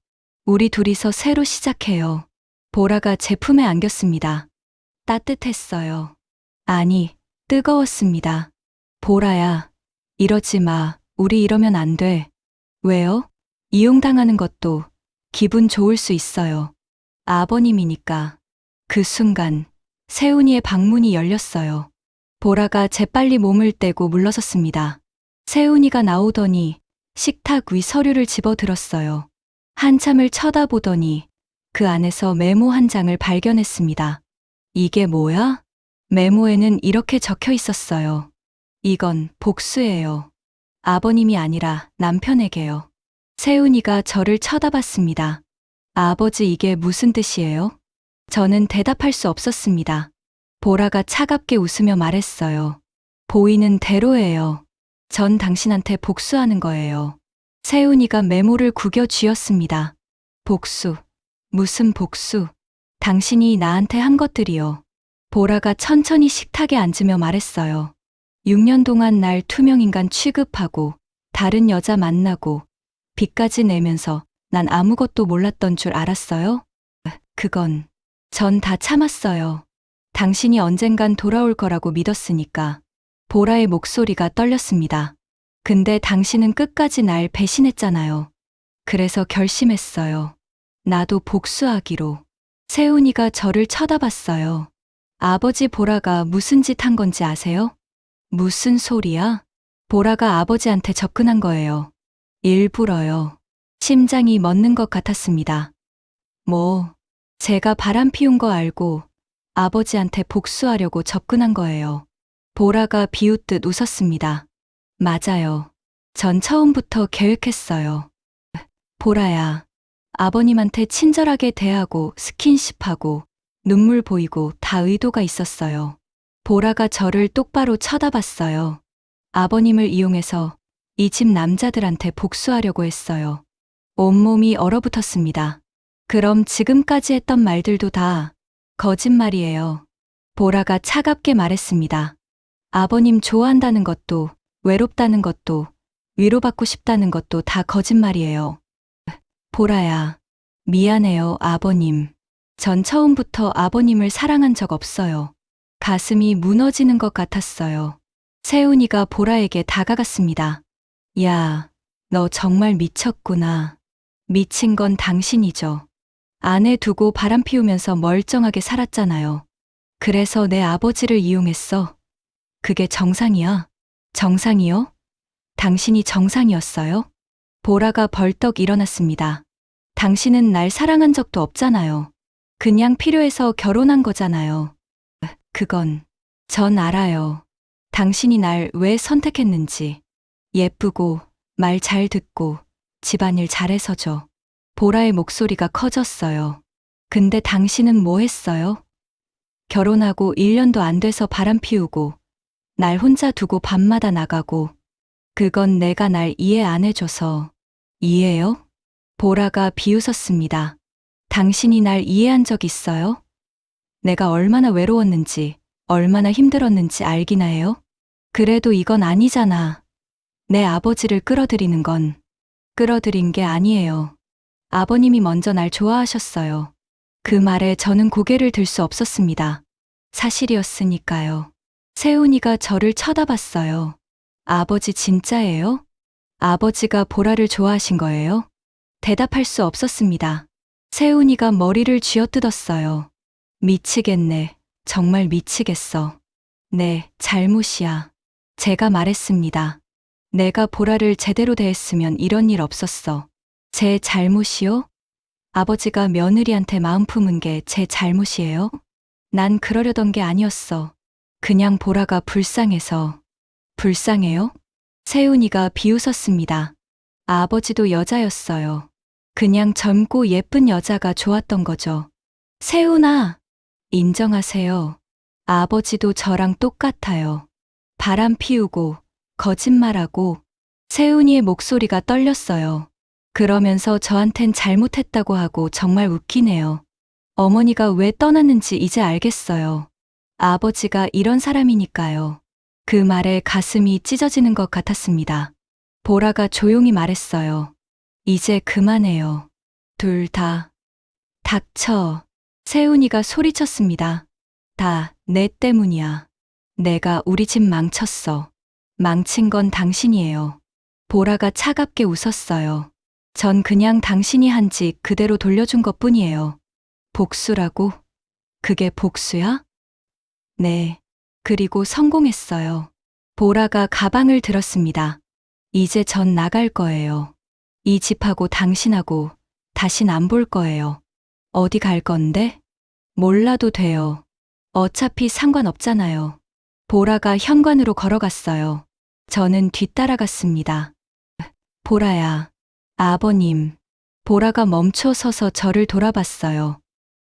우리 둘이서 새로 시작해요. 보라가 제 품에 안겼습니다. 따뜻했어요. 아니, 뜨거웠습니다. 보라야, 이러지 마. 우리 이러면 안 돼. 왜요? 이용당하는 것도 기분 좋을 수 있어요. 아버님이니까. 그 순간, 세훈이의 방문이 열렸어요. 보라가 재빨리 몸을 떼고 물러섰습니다. 세훈이가 나오더니 식탁 위 서류를 집어들었어요. 한참을 쳐다보더니 그 안에서 메모 한 장을 발견했습니다. 이게 뭐야? 메모에는 이렇게 적혀 있었어요. 이건 복수예요. 아버님이 아니라 남편에게요. 세훈이가 저를 쳐다봤습니다. 아버지 이게 무슨 뜻이에요? 저는 대답할 수 없었습니다. 보라가 차갑게 웃으며 말했어요. 보이는 대로예요. 전 당신한테 복수하는 거예요. 세훈이가 메모를 구겨 쥐었습니다. 복수. 무슨 복수? 당신이 나한테 한 것들이요. 보라가 천천히 식탁에 앉으며 말했어요. 6년 동안 날 투명인간 취급하고 다른 여자 만나고 빚까지 내면서 난 아무것도 몰랐던 줄 알았어요? 그건 전 다 참았어요. 당신이 언젠간 돌아올 거라고 믿었으니까. 보라의 목소리가 떨렸습니다. 근데 당신은 끝까지 날 배신했잖아요. 그래서 결심했어요. 나도 복수하기로. 세훈이가 저를 쳐다봤어요. 아버지 보라가 무슨 짓 한 건지 아세요? 무슨 소리야? 보라가 아버지한테 접근한 거예요. 일부러요. 심장이 멎는 것 같았습니다. 제가 바람 피운 거 알고 아버지한테 복수하려고 접근한 거예요. 보라가 비웃듯 웃었습니다. 맞아요. 전 처음부터 계획했어요. 보라야, 아버님한테 친절하게 대하고 스킨십하고 눈물 보이고 다 의도가 있었어요. 보라가 저를 똑바로 쳐다봤어요. 아버님을 이용해서 이 집 남자들한테 복수하려고 했어요. 온몸이 얼어붙었습니다. 그럼 지금까지 했던 말들도 다 거짓말이에요. 보라가 차갑게 말했습니다. 아버님 좋아한다는 것도, 외롭다는 것도, 위로받고 싶다는 것도 다 거짓말이에요. 보라야, 미안해요, 아버님. 전 처음부터 아버님을 사랑한 적 없어요. 가슴이 무너지는 것 같았어요. 세훈이가 보라에게 다가갔습니다. 야, 너 정말 미쳤구나. 미친 건 당신이죠. 아내 두고 바람 피우면서 멀쩡하게 살았잖아요. 그래서 내 아버지를 이용했어. 그게 정상이야? 정상이요? 당신이 정상이었어요? 보라가 벌떡 일어났습니다. 당신은 날 사랑한 적도 없잖아요. 그냥 필요해서 결혼한 거잖아요. 전 알아요. 당신이 날 왜 선택했는지. 예쁘고, 말 잘 듣고, 집안일 잘해서죠. 보라의 목소리가 커졌어요. 근데 당신은 뭐 했어요? 결혼하고 1년도 안 돼서 바람 피우고, 날 혼자 두고 밤마다 나가고, 그건 내가 날 이해 안 해줘서. 이해요? 보라가 비웃었습니다. 당신이 날 이해한 적 있어요? 내가 얼마나 외로웠는지, 얼마나 힘들었는지 알기나 해요? 그래도 이건 아니잖아. 내 아버지를 끌어들이는 건 끌어들인 게 아니에요. 아버님이 먼저 날 좋아하셨어요. 그 말에 저는 고개를 들 수 없었습니다. 사실이었으니까요. 세훈이가 저를 쳐다봤어요. 아버지 진짜예요? 아버지가 보라를 좋아하신 거예요? 대답할 수 없었습니다. 세훈이가 머리를 쥐어뜯었어요. 미치겠네. 정말 미치겠어. 네, 잘못이야. 제가 말했습니다. 내가 보라를 제대로 대했으면 이런 일 없었어. 제 잘못이요? 아버지가 며느리한테 마음 품은 게 제 잘못이에요? 난 그러려던 게 아니었어. 그냥 보라가 불쌍해서. 불쌍해요? 세훈이가 비웃었습니다. 아버지도 여자였어요. 그냥 젊고 예쁜 여자가 좋았던 거죠. 세훈아, 인정하세요. 아버지도 저랑 똑같아요. 바람 피우고, 거짓말하고, 세훈이의 목소리가 떨렸어요. 그러면서 저한텐 잘못했다고 하고 정말 웃기네요. 어머니가 왜 떠났는지 이제 알겠어요. 아버지가 이런 사람이니까요. 그 말에 가슴이 찢어지는 것 같았습니다. 보라가 조용히 말했어요. 이제 그만해요. 둘 다. 닥쳐. 세훈이가 소리쳤습니다. 다 내 때문이야. 내가 우리 집 망쳤어. 망친 건 당신이에요. 보라가 차갑게 웃었어요. 전 그냥 당신이 한 짓 그대로 돌려준 것뿐이에요. 복수라고? 그게 복수야? 네. 그리고 성공했어요. 보라가 가방을 들었습니다. 이제 전 나갈 거예요. 이 집하고 당신하고 다신 안 볼 거예요. 어디 갈 건데? 몰라도 돼요. 어차피 상관없잖아요. 보라가 현관으로 걸어갔어요. 저는 뒤따라갔습니다. 보라야, 아버님. 보라가 멈춰 서서 저를 돌아봤어요.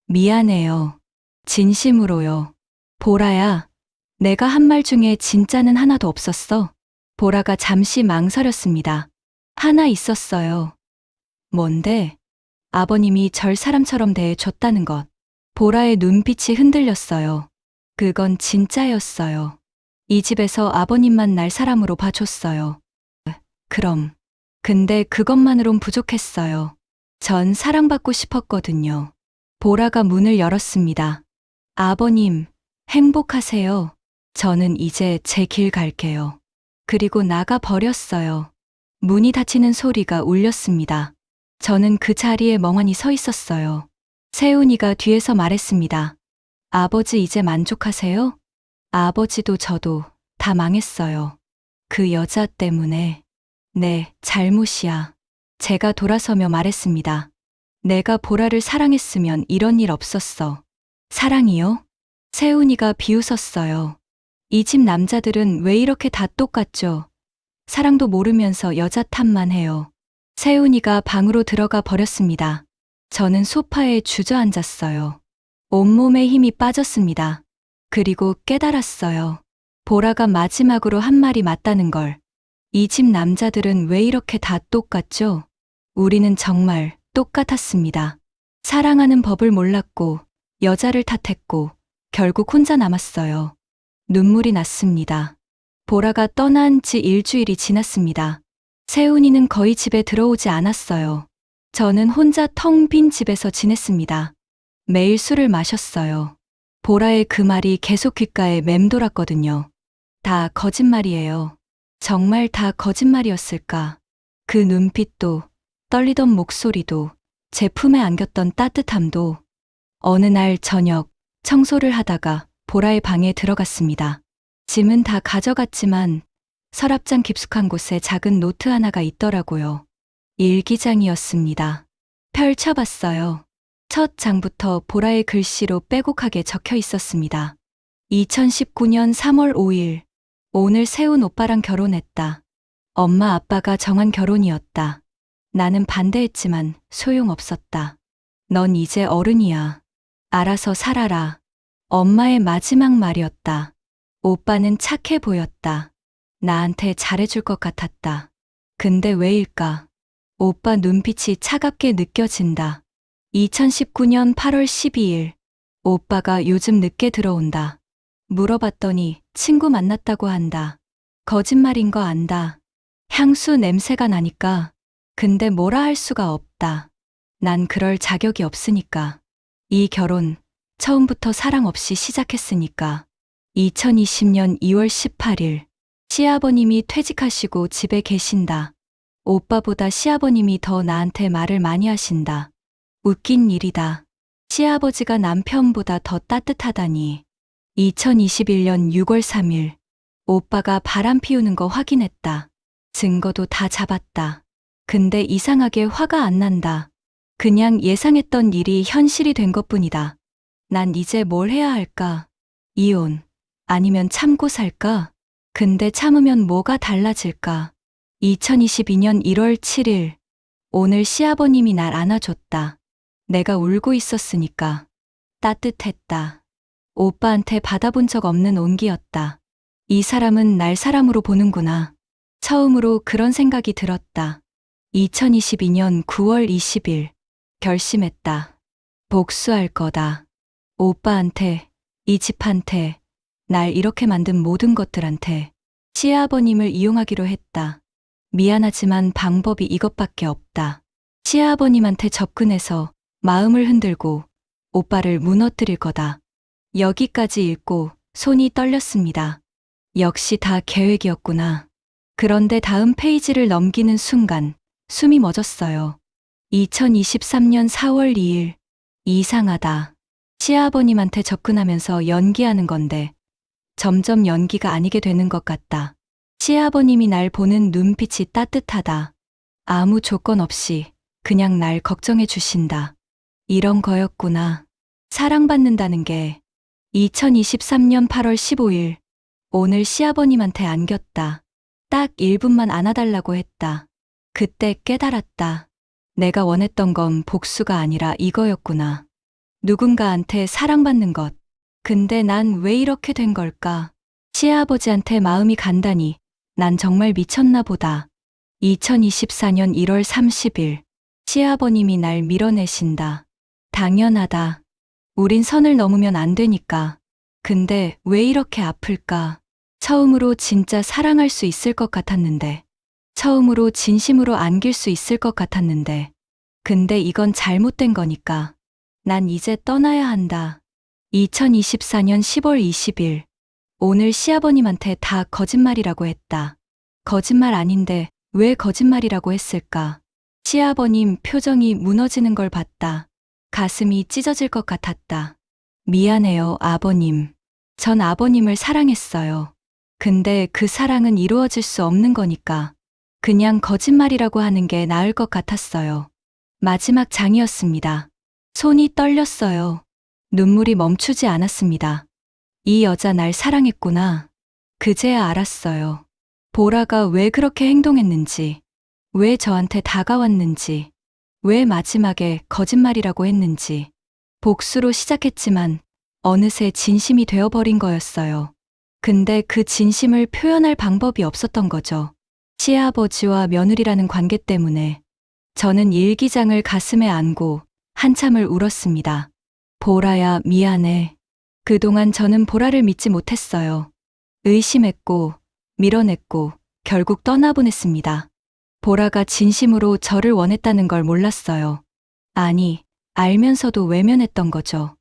미안해요. 진심으로요. 보라야, 내가 한 말 중에 진짜는 하나도 없었어. 보라가 잠시 망설였습니다. 하나 있었어요. 뭔데? 아버님이 절 사람처럼 대해줬다는 것. 보라의 눈빛이 흔들렸어요. 그건 진짜였어요. 이 집에서 아버님만 날 사람으로 봐줬어요. 그럼. 근데 그것만으론 부족했어요. 전 사랑받고 싶었거든요. 보라가 문을 열었습니다. 아버님, 행복하세요. 저는 이제 제 길 갈게요. 그리고 나가 버렸어요. 문이 닫히는 소리가 울렸습니다. 저는 그 자리에 멍하니 서 있었어요. 세훈이가 뒤에서 말했습니다. 아버지 이제 만족하세요? 아버지도 저도 다 망했어요. 그 여자 때문에. 네, 잘못이야. 제가 돌아서며 말했습니다. 내가 보라를 사랑했으면 이런 일 없었어. 사랑이요? 세훈이가 비웃었어요. 이 집 남자들은 왜 이렇게 다 똑같죠? 사랑도 모르면서 여자 탓만 해요. 세훈이가 방으로 들어가 버렸습니다. 저는 소파에 주저앉았어요. 온몸에 힘이 빠졌습니다. 그리고 깨달았어요. 보라가 마지막으로 한 말이 맞다는 걸. 이 집 남자들은 왜 이렇게 다 똑같죠? 우리는 정말 똑같았습니다. 사랑하는 법을 몰랐고, 여자를 탓했고, 결국 혼자 남았어요. 눈물이 났습니다. 보라가 떠난 지 일주일이 지났습니다. 세훈이는 거의 집에 들어오지 않았어요. 저는 혼자 텅 빈 집에서 지냈습니다. 매일 술을 마셨어요. 보라의 그 말이 계속 귓가에 맴돌았거든요. 다 거짓말이에요. 정말 다 거짓말이었을까? 그 눈빛도, 떨리던 목소리도, 제 품에 안겼던 따뜻함도. 어느 날 저녁, 청소를 하다가 보라의 방에 들어갔습니다. 짐은 다 가져갔지만 서랍장 깊숙한 곳에 작은 노트 하나가 있더라고요. 일기장이었습니다. 펼쳐봤어요. 첫 장부터 보라의 글씨로 빼곡하게 적혀 있었습니다. 2019년 3월 5일. 오늘 세훈 오빠랑 결혼했다. 엄마 아빠가 정한 결혼이었다. 나는 반대했지만 소용없었다. 넌 이제 어른이야. 알아서 살아라. 엄마의 마지막 말이었다. 오빠는 착해 보였다. 나한테 잘해줄 것 같았다. 근데 왜일까? 오빠 눈빛이 차갑게 느껴진다. 2019년 8월 12일. 오빠가 요즘 늦게 들어온다. 물어봤더니 친구 만났다고 한다. 거짓말인 거 안다. 향수 냄새가 나니까. 근데 뭐라 할 수가 없다. 난 그럴 자격이 없으니까. 이 결혼, 처음부터 사랑 없이 시작했으니까. 2020년 2월 18일. 시아버님이 퇴직하시고 집에 계신다. 오빠보다 시아버님이 더 나한테 말을 많이 하신다. 웃긴 일이다. 시아버지가 남편보다 더 따뜻하다니. 2021년 6월 3일. 오빠가 바람 피우는 거 확인했다. 증거도 다 잡았다. 근데 이상하게 화가 안 난다. 그냥 예상했던 일이 현실이 된 것뿐이다. 난 이제 뭘 해야 할까? 이혼. 아니면 참고 살까? 근데 참으면 뭐가 달라질까? 2022년 1월 7일. 오늘 시아버님이 날 안아줬다. 내가 울고 있었으니까. 따뜻했다. 오빠한테 받아본 적 없는 온기였다. 이 사람은 날 사람으로 보는구나. 처음으로 그런 생각이 들었다. 2022년 9월 20일. 결심했다. 복수할 거다. 오빠한테, 이 집한테, 날 이렇게 만든 모든 것들한테. 시아버님을 이용하기로 했다. 미안하지만 방법이 이것밖에 없다. 시아버님한테 접근해서 마음을 흔들고 오빠를 무너뜨릴 거다. 여기까지 읽고 손이 떨렸습니다. 역시 다 계획이었구나. 그런데 다음 페이지를 넘기는 순간 숨이 멎었어요. 2023년 4월 2일. 이상하다. 시아버님한테 접근하면서 연기하는 건데 점점 연기가 아니게 되는 것 같다. 시아버님이 날 보는 눈빛이 따뜻하다. 아무 조건 없이 그냥 날 걱정해 주신다. 이런 거였구나. 사랑받는다는 게. 2023년 8월 15일. 오늘 시아버님한테 안겼다. 딱 1분만 안아달라고 했다. 그때 깨달았다. 내가 원했던 건 복수가 아니라 이거였구나. 누군가한테 사랑받는 것. 근데 난 왜 이렇게 된 걸까? 시아버지한테 마음이 간다니. 난 정말 미쳤나 보다. 2024년 1월 30일. 시아버님이 날 밀어내신다. 당연하다. 우린 선을 넘으면 안 되니까. 근데 왜 이렇게 아플까? 처음으로 진짜 사랑할 수 있을 것 같았는데. 처음으로 진심으로 안길 수 있을 것 같았는데. 근데 이건 잘못된 거니까. 난 이제 떠나야 한다. 2024년 10월 20일. 오늘 시아버님한테 다 거짓말이라고 했다. 거짓말 아닌데 왜 거짓말이라고 했을까? 시아버님 표정이 무너지는 걸 봤다. 가슴이 찢어질 것 같았다. 미안해요, 아버님. 전 아버님을 사랑했어요. 근데 그 사랑은 이루어질 수 없는 거니까. 그냥 거짓말이라고 하는 게 나을 것 같았어요. 마지막 장이었습니다. 손이 떨렸어요. 눈물이 멈추지 않았습니다. 이 여자 날 사랑했구나. 그제야 알았어요. 보라가 왜 그렇게 행동했는지, 왜 저한테 다가왔는지, 왜 마지막에 거짓말이라고 했는지. 복수로 시작했지만 어느새 진심이 되어버린 거였어요. 근데 그 진심을 표현할 방법이 없었던 거죠. 시아버지와 며느리라는 관계 때문에 저는 일기장을 가슴에 안고 한참을 울었습니다. 보라야, 미안해. 그동안 저는 보라를 믿지 못했어요. 의심했고, 밀어냈고, 결국 떠나보냈습니다. 보라가 진심으로 저를 원했다는 걸 몰랐어요. 아니, 알면서도 외면했던 거죠.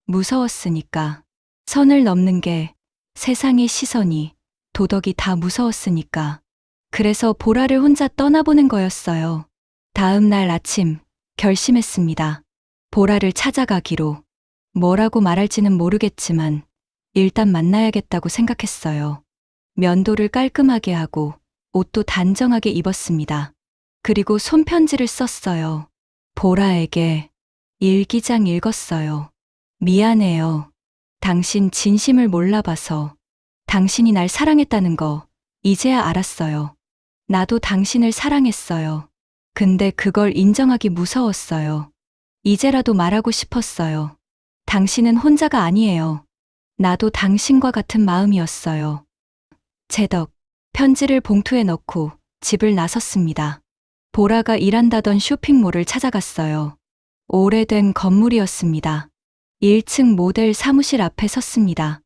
무서웠으니까. 선을 넘는 게 세상의 시선이, 도덕이 다 무서웠으니까. 그래서 보라를 혼자 떠나보낸 거였어요. 다음 날 아침 결심했습니다. 보라를 찾아가기로. 뭐라고 말할지는 모르겠지만 일단 만나야겠다고 생각했어요. 면도를 깔끔하게 하고 옷도 단정하게 입었습니다. 그리고 손편지를 썼어요. 보라에게. 일기장 읽었어요. 미안해요. 당신 진심을 몰라봐서. 당신이 날 사랑했다는 거 이제야 알았어요. 나도 당신을 사랑했어요. 근데 그걸 인정하기 무서웠어요. 이제라도 말하고 싶었어요. 당신은 혼자가 아니에요. 나도 당신과 같은 마음이었어요. 제덕. 편지를 봉투에 넣고 집을 나섰습니다. 보라가 일한다던 쇼핑몰을 찾아갔어요. 오래된 건물이었습니다. 1층 모델 사무실 앞에 섰습니다.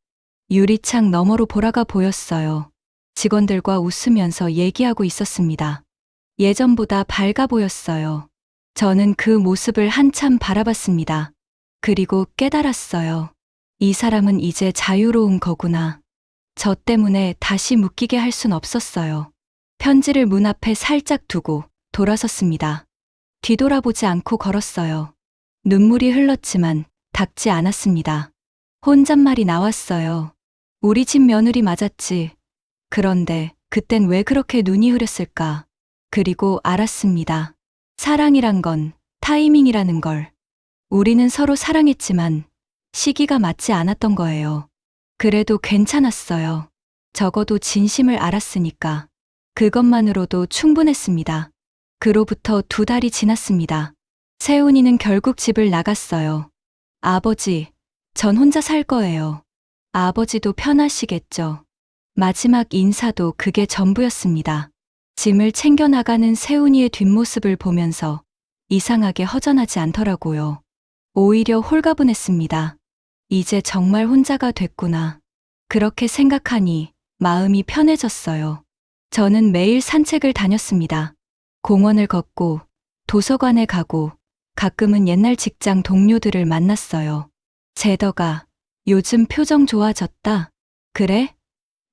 유리창 너머로 보라가 보였어요. 직원들과 웃으면서 얘기하고 있었습니다. 예전보다 밝아 보였어요. 저는 그 모습을 한참 바라봤습니다. 그리고 깨달았어요. 이 사람은 이제 자유로운 거구나. 저 때문에 다시 묶이게 할 순 없었어요. 편지를 문 앞에 살짝 두고 돌아섰습니다. 뒤돌아보지 않고 걸었어요. 눈물이 흘렀지만 닿지 않았습니다. 혼잣말이 나왔어요. 우리 집 며느리 맞았지. 그런데 그땐 왜 그렇게 눈이 흐렸을까? 그리고 알았습니다. 사랑이란 건 타이밍이라는 걸. 우리는 서로 사랑했지만 시기가 맞지 않았던 거예요. 그래도 괜찮았어요. 적어도 진심을 알았으니까. 그것만으로도 충분했습니다. 그로부터 2달이 지났습니다. 세훈이는 결국 집을 나갔어요. 아버지, 전 혼자 살 거예요. 아버지도 편하시겠죠. 마지막 인사도 그게 전부였습니다. 짐을 챙겨 나가는 세훈이의 뒷모습을 보면서 이상하게 허전하지 않더라고요. 오히려 홀가분했습니다. 이제 정말 혼자가 됐구나. 그렇게 생각하니 마음이 편해졌어요. 저는 매일 산책을 다녔습니다. 공원을 걷고 도서관에 가고 가끔은 옛날 직장 동료들을 만났어요. 제덕아, 요즘 표정 좋아졌다. 그래?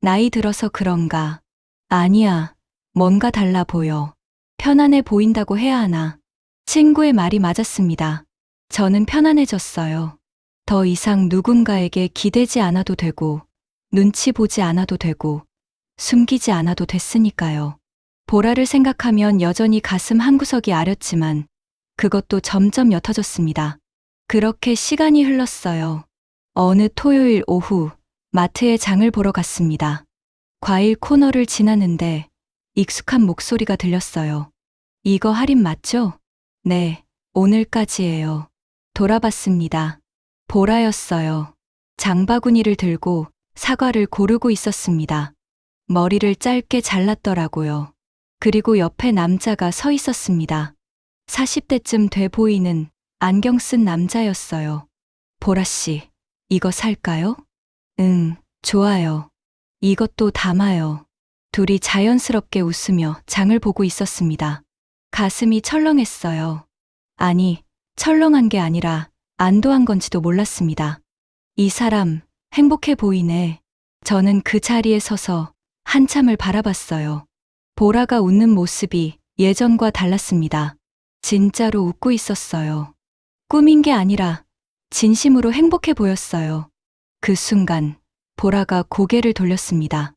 나이 들어서 그런가? 아니야, 뭔가 달라 보여. 편안해 보인다고 해야 하나? 친구의 말이 맞았습니다. 저는 편안해졌어요. 더 이상 누군가에게 기대지 않아도 되고, 눈치 보지 않아도 되고, 숨기지 않아도 됐으니까요. 보라를 생각하면 여전히 가슴 한구석이 아렸지만, 그것도 점점 옅어졌습니다. 그렇게 시간이 흘렀어요. 어느 토요일 오후, 마트에 장을 보러 갔습니다. 과일 코너를 지나는데 익숙한 목소리가 들렸어요. 이거 할인 맞죠? 네, 오늘까지예요. 돌아봤습니다. 보라였어요. 장바구니를 들고 사과를 고르고 있었습니다. 머리를 짧게 잘랐더라고요. 그리고 옆에 남자가 서 있었습니다. 40대쯤 돼 보이는 안경 쓴 남자였어요. 보라 씨, 이거 살까요? 응, 좋아요. 이것도 담아요. 둘이 자연스럽게 웃으며 장을 보고 있었습니다. 가슴이 철렁했어요. 아니, 철렁한 게 아니라 안도한 건지도 몰랐습니다. 이 사람 행복해 보이네. 저는 그 자리에 서서 한참을 바라봤어요. 보라가 웃는 모습이 예전과 달랐습니다. 진짜로 웃고 있었어요. 꿈인 게 아니라 진심으로 행복해 보였어요. 그 순간 보라가 고개를 돌렸습니다.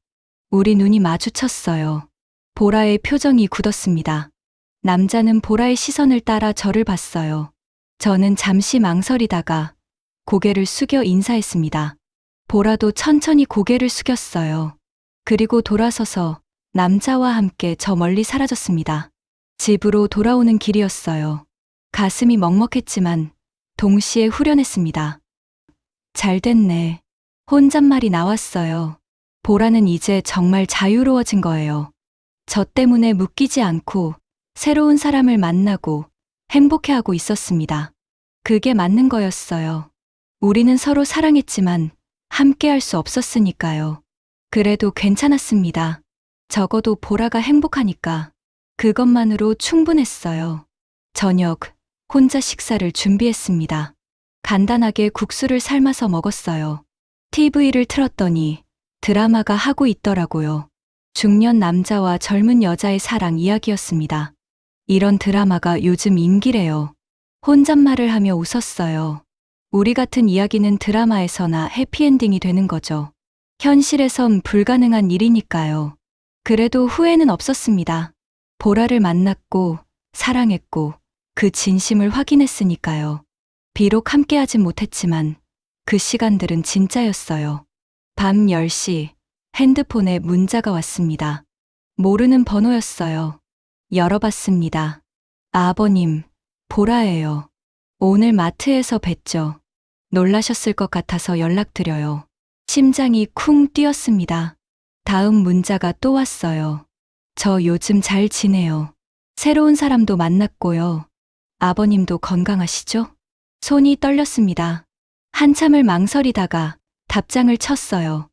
우리 눈이 마주쳤어요. 보라의 표정이 굳었습니다. 남자는 보라의 시선을 따라 저를 봤어요. 저는 잠시 망설이다가 고개를 숙여 인사했습니다. 보라도 천천히 고개를 숙였어요. 그리고 돌아서서 남자와 함께 저 멀리 사라졌습니다. 집으로 돌아오는 길이었어요. 가슴이 먹먹했지만 동시에 후련했습니다. 잘 됐네. 혼잣말이 나왔어요. 보라는 이제 정말 자유로워진 거예요. 저 때문에 묶이지 않고 새로운 사람을 만나고 행복해하고 있었습니다. 그게 맞는 거였어요. 우리는 서로 사랑했지만 함께 할 수 없었으니까요. 그래도 괜찮았습니다. 적어도 보라가 행복하니까 그것만으로 충분했어요. 저녁, 혼자 식사를 준비했습니다. 간단하게 국수를 삶아서 먹었어요. TV를 틀었더니 드라마가 하고 있더라고요. 중년 남자와 젊은 여자의 사랑 이야기였습니다. 이런 드라마가 요즘 인기래요. 혼잣말을 하며 웃었어요. 우리 같은 이야기는 드라마에서나 해피엔딩이 되는 거죠. 현실에선 불가능한 일이니까요. 그래도 후회는 없었습니다. 보라를 만났고 사랑했고 그 진심을 확인했으니까요. 비록 함께하진 못했지만 그 시간들은 진짜였어요. 밤 10시 핸드폰에 문자가 왔습니다. 모르는 번호였어요. 열어봤습니다. 아버님, 보라예요. 오늘 마트에서 뵀죠. 놀라셨을 것 같아서 연락드려요. 심장이 쿵 뛰었습니다. 다음 문자가 또 왔어요. 저 요즘 잘 지내요. 새로운 사람도 만났고요. 아버님도 건강하시죠? 손이 떨렸습니다. 한참을 망설이다가 답장을 쳤어요.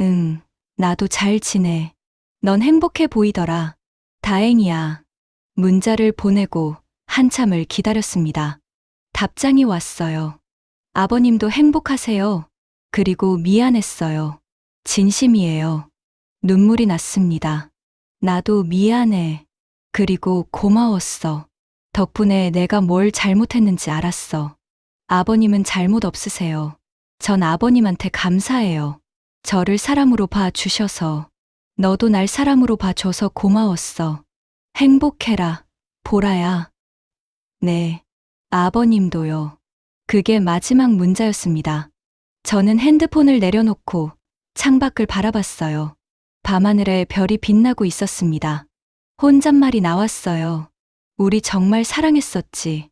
응, 나도 잘 지내. 넌 행복해 보이더라. 다행이야. 문자를 보내고 한참을 기다렸습니다. 답장이 왔어요. 아버님도 행복하세요. 그리고 미안했어요. 진심이에요. 눈물이 났습니다. 나도 미안해. 그리고 고마웠어. 덕분에 내가 뭘 잘못했는지 알았어. 아버님은 잘못 없으세요. 전 아버님한테 감사해요. 저를 사람으로 봐주셔서. 너도 날 사람으로 봐줘서 고마웠어. 행복해라, 보라야. 네, 아버님도요. 그게 마지막 문자였습니다. 저는 핸드폰을 내려놓고 창밖을 바라봤어요. 밤하늘에 별이 빛나고 있었습니다. 혼잣말이 나왔어요. 우리 정말 사랑했었지.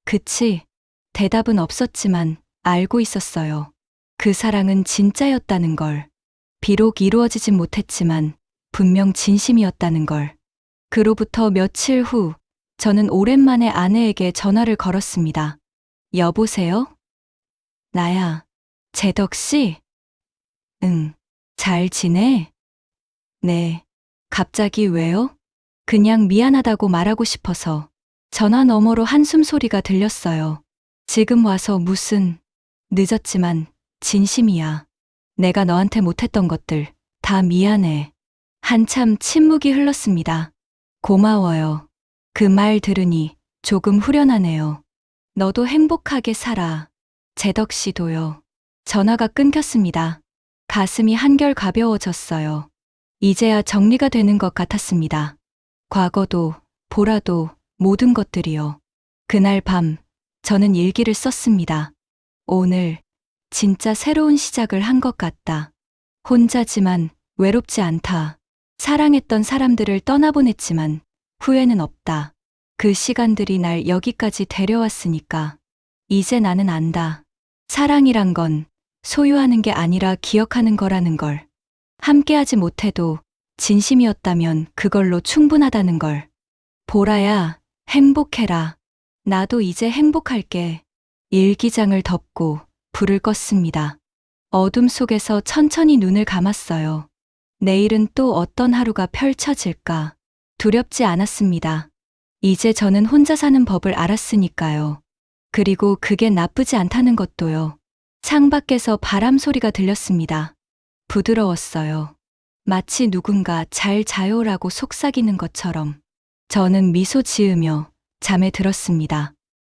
그치? 대답은 없었지만 알고 있었어요. 그 사랑은 진짜였다는 걸. 비록 이루어지진 못했지만 분명 진심이었다는 걸. 그로부터 며칠 후 저는 오랜만에 아내에게 전화를 걸었습니다. 여보세요? 나야. 재덕씨? 응. 잘 지내? 네. 갑자기 왜요? 그냥 미안하다고 말하고 싶어서. 전화 너머로 한숨 소리가 들렸어요. 지금 와서 무슨. 늦었지만 진심이야. 내가 너한테 못했던 것들 다 미안해. 한참 침묵이 흘렀습니다. 고마워요. 그 말 들으니 조금 후련하네요. 너도 행복하게 살아. 재덕 씨도요. 전화가 끊겼습니다. 가슴이 한결 가벼워졌어요. 이제야 정리가 되는 것 같았습니다. 과거도, 보라도, 모든 것들이요. 그날 밤, 저는 일기를 썼습니다. 오늘, 진짜 새로운 시작을 한 것 같다. 혼자지만 외롭지 않다. 사랑했던 사람들을 떠나보냈지만 후회는 없다. 그 시간들이 날 여기까지 데려왔으니까. 이제 나는 안다. 사랑이란 건 소유하는 게 아니라 기억하는 거라는 걸. 함께하지 못해도 진심이었다면 그걸로 충분하다는 걸. 보라야, 행복해라. 나도 이제 행복할게. 일기장을 덮고 불을 껐습니다. 어둠 속에서 천천히 눈을 감았어요. 내일은 또 어떤 하루가 펼쳐질까? 두렵지 않았습니다. 이제 저는 혼자 사는 법을 알았으니까요. 그리고 그게 나쁘지 않다는 것도요. 창밖에서 바람 소리가 들렸습니다. 부드러웠어요. 마치 누군가 잘 자요라고 속삭이는 것처럼. 저는 미소 지으며 잠에 들었습니다.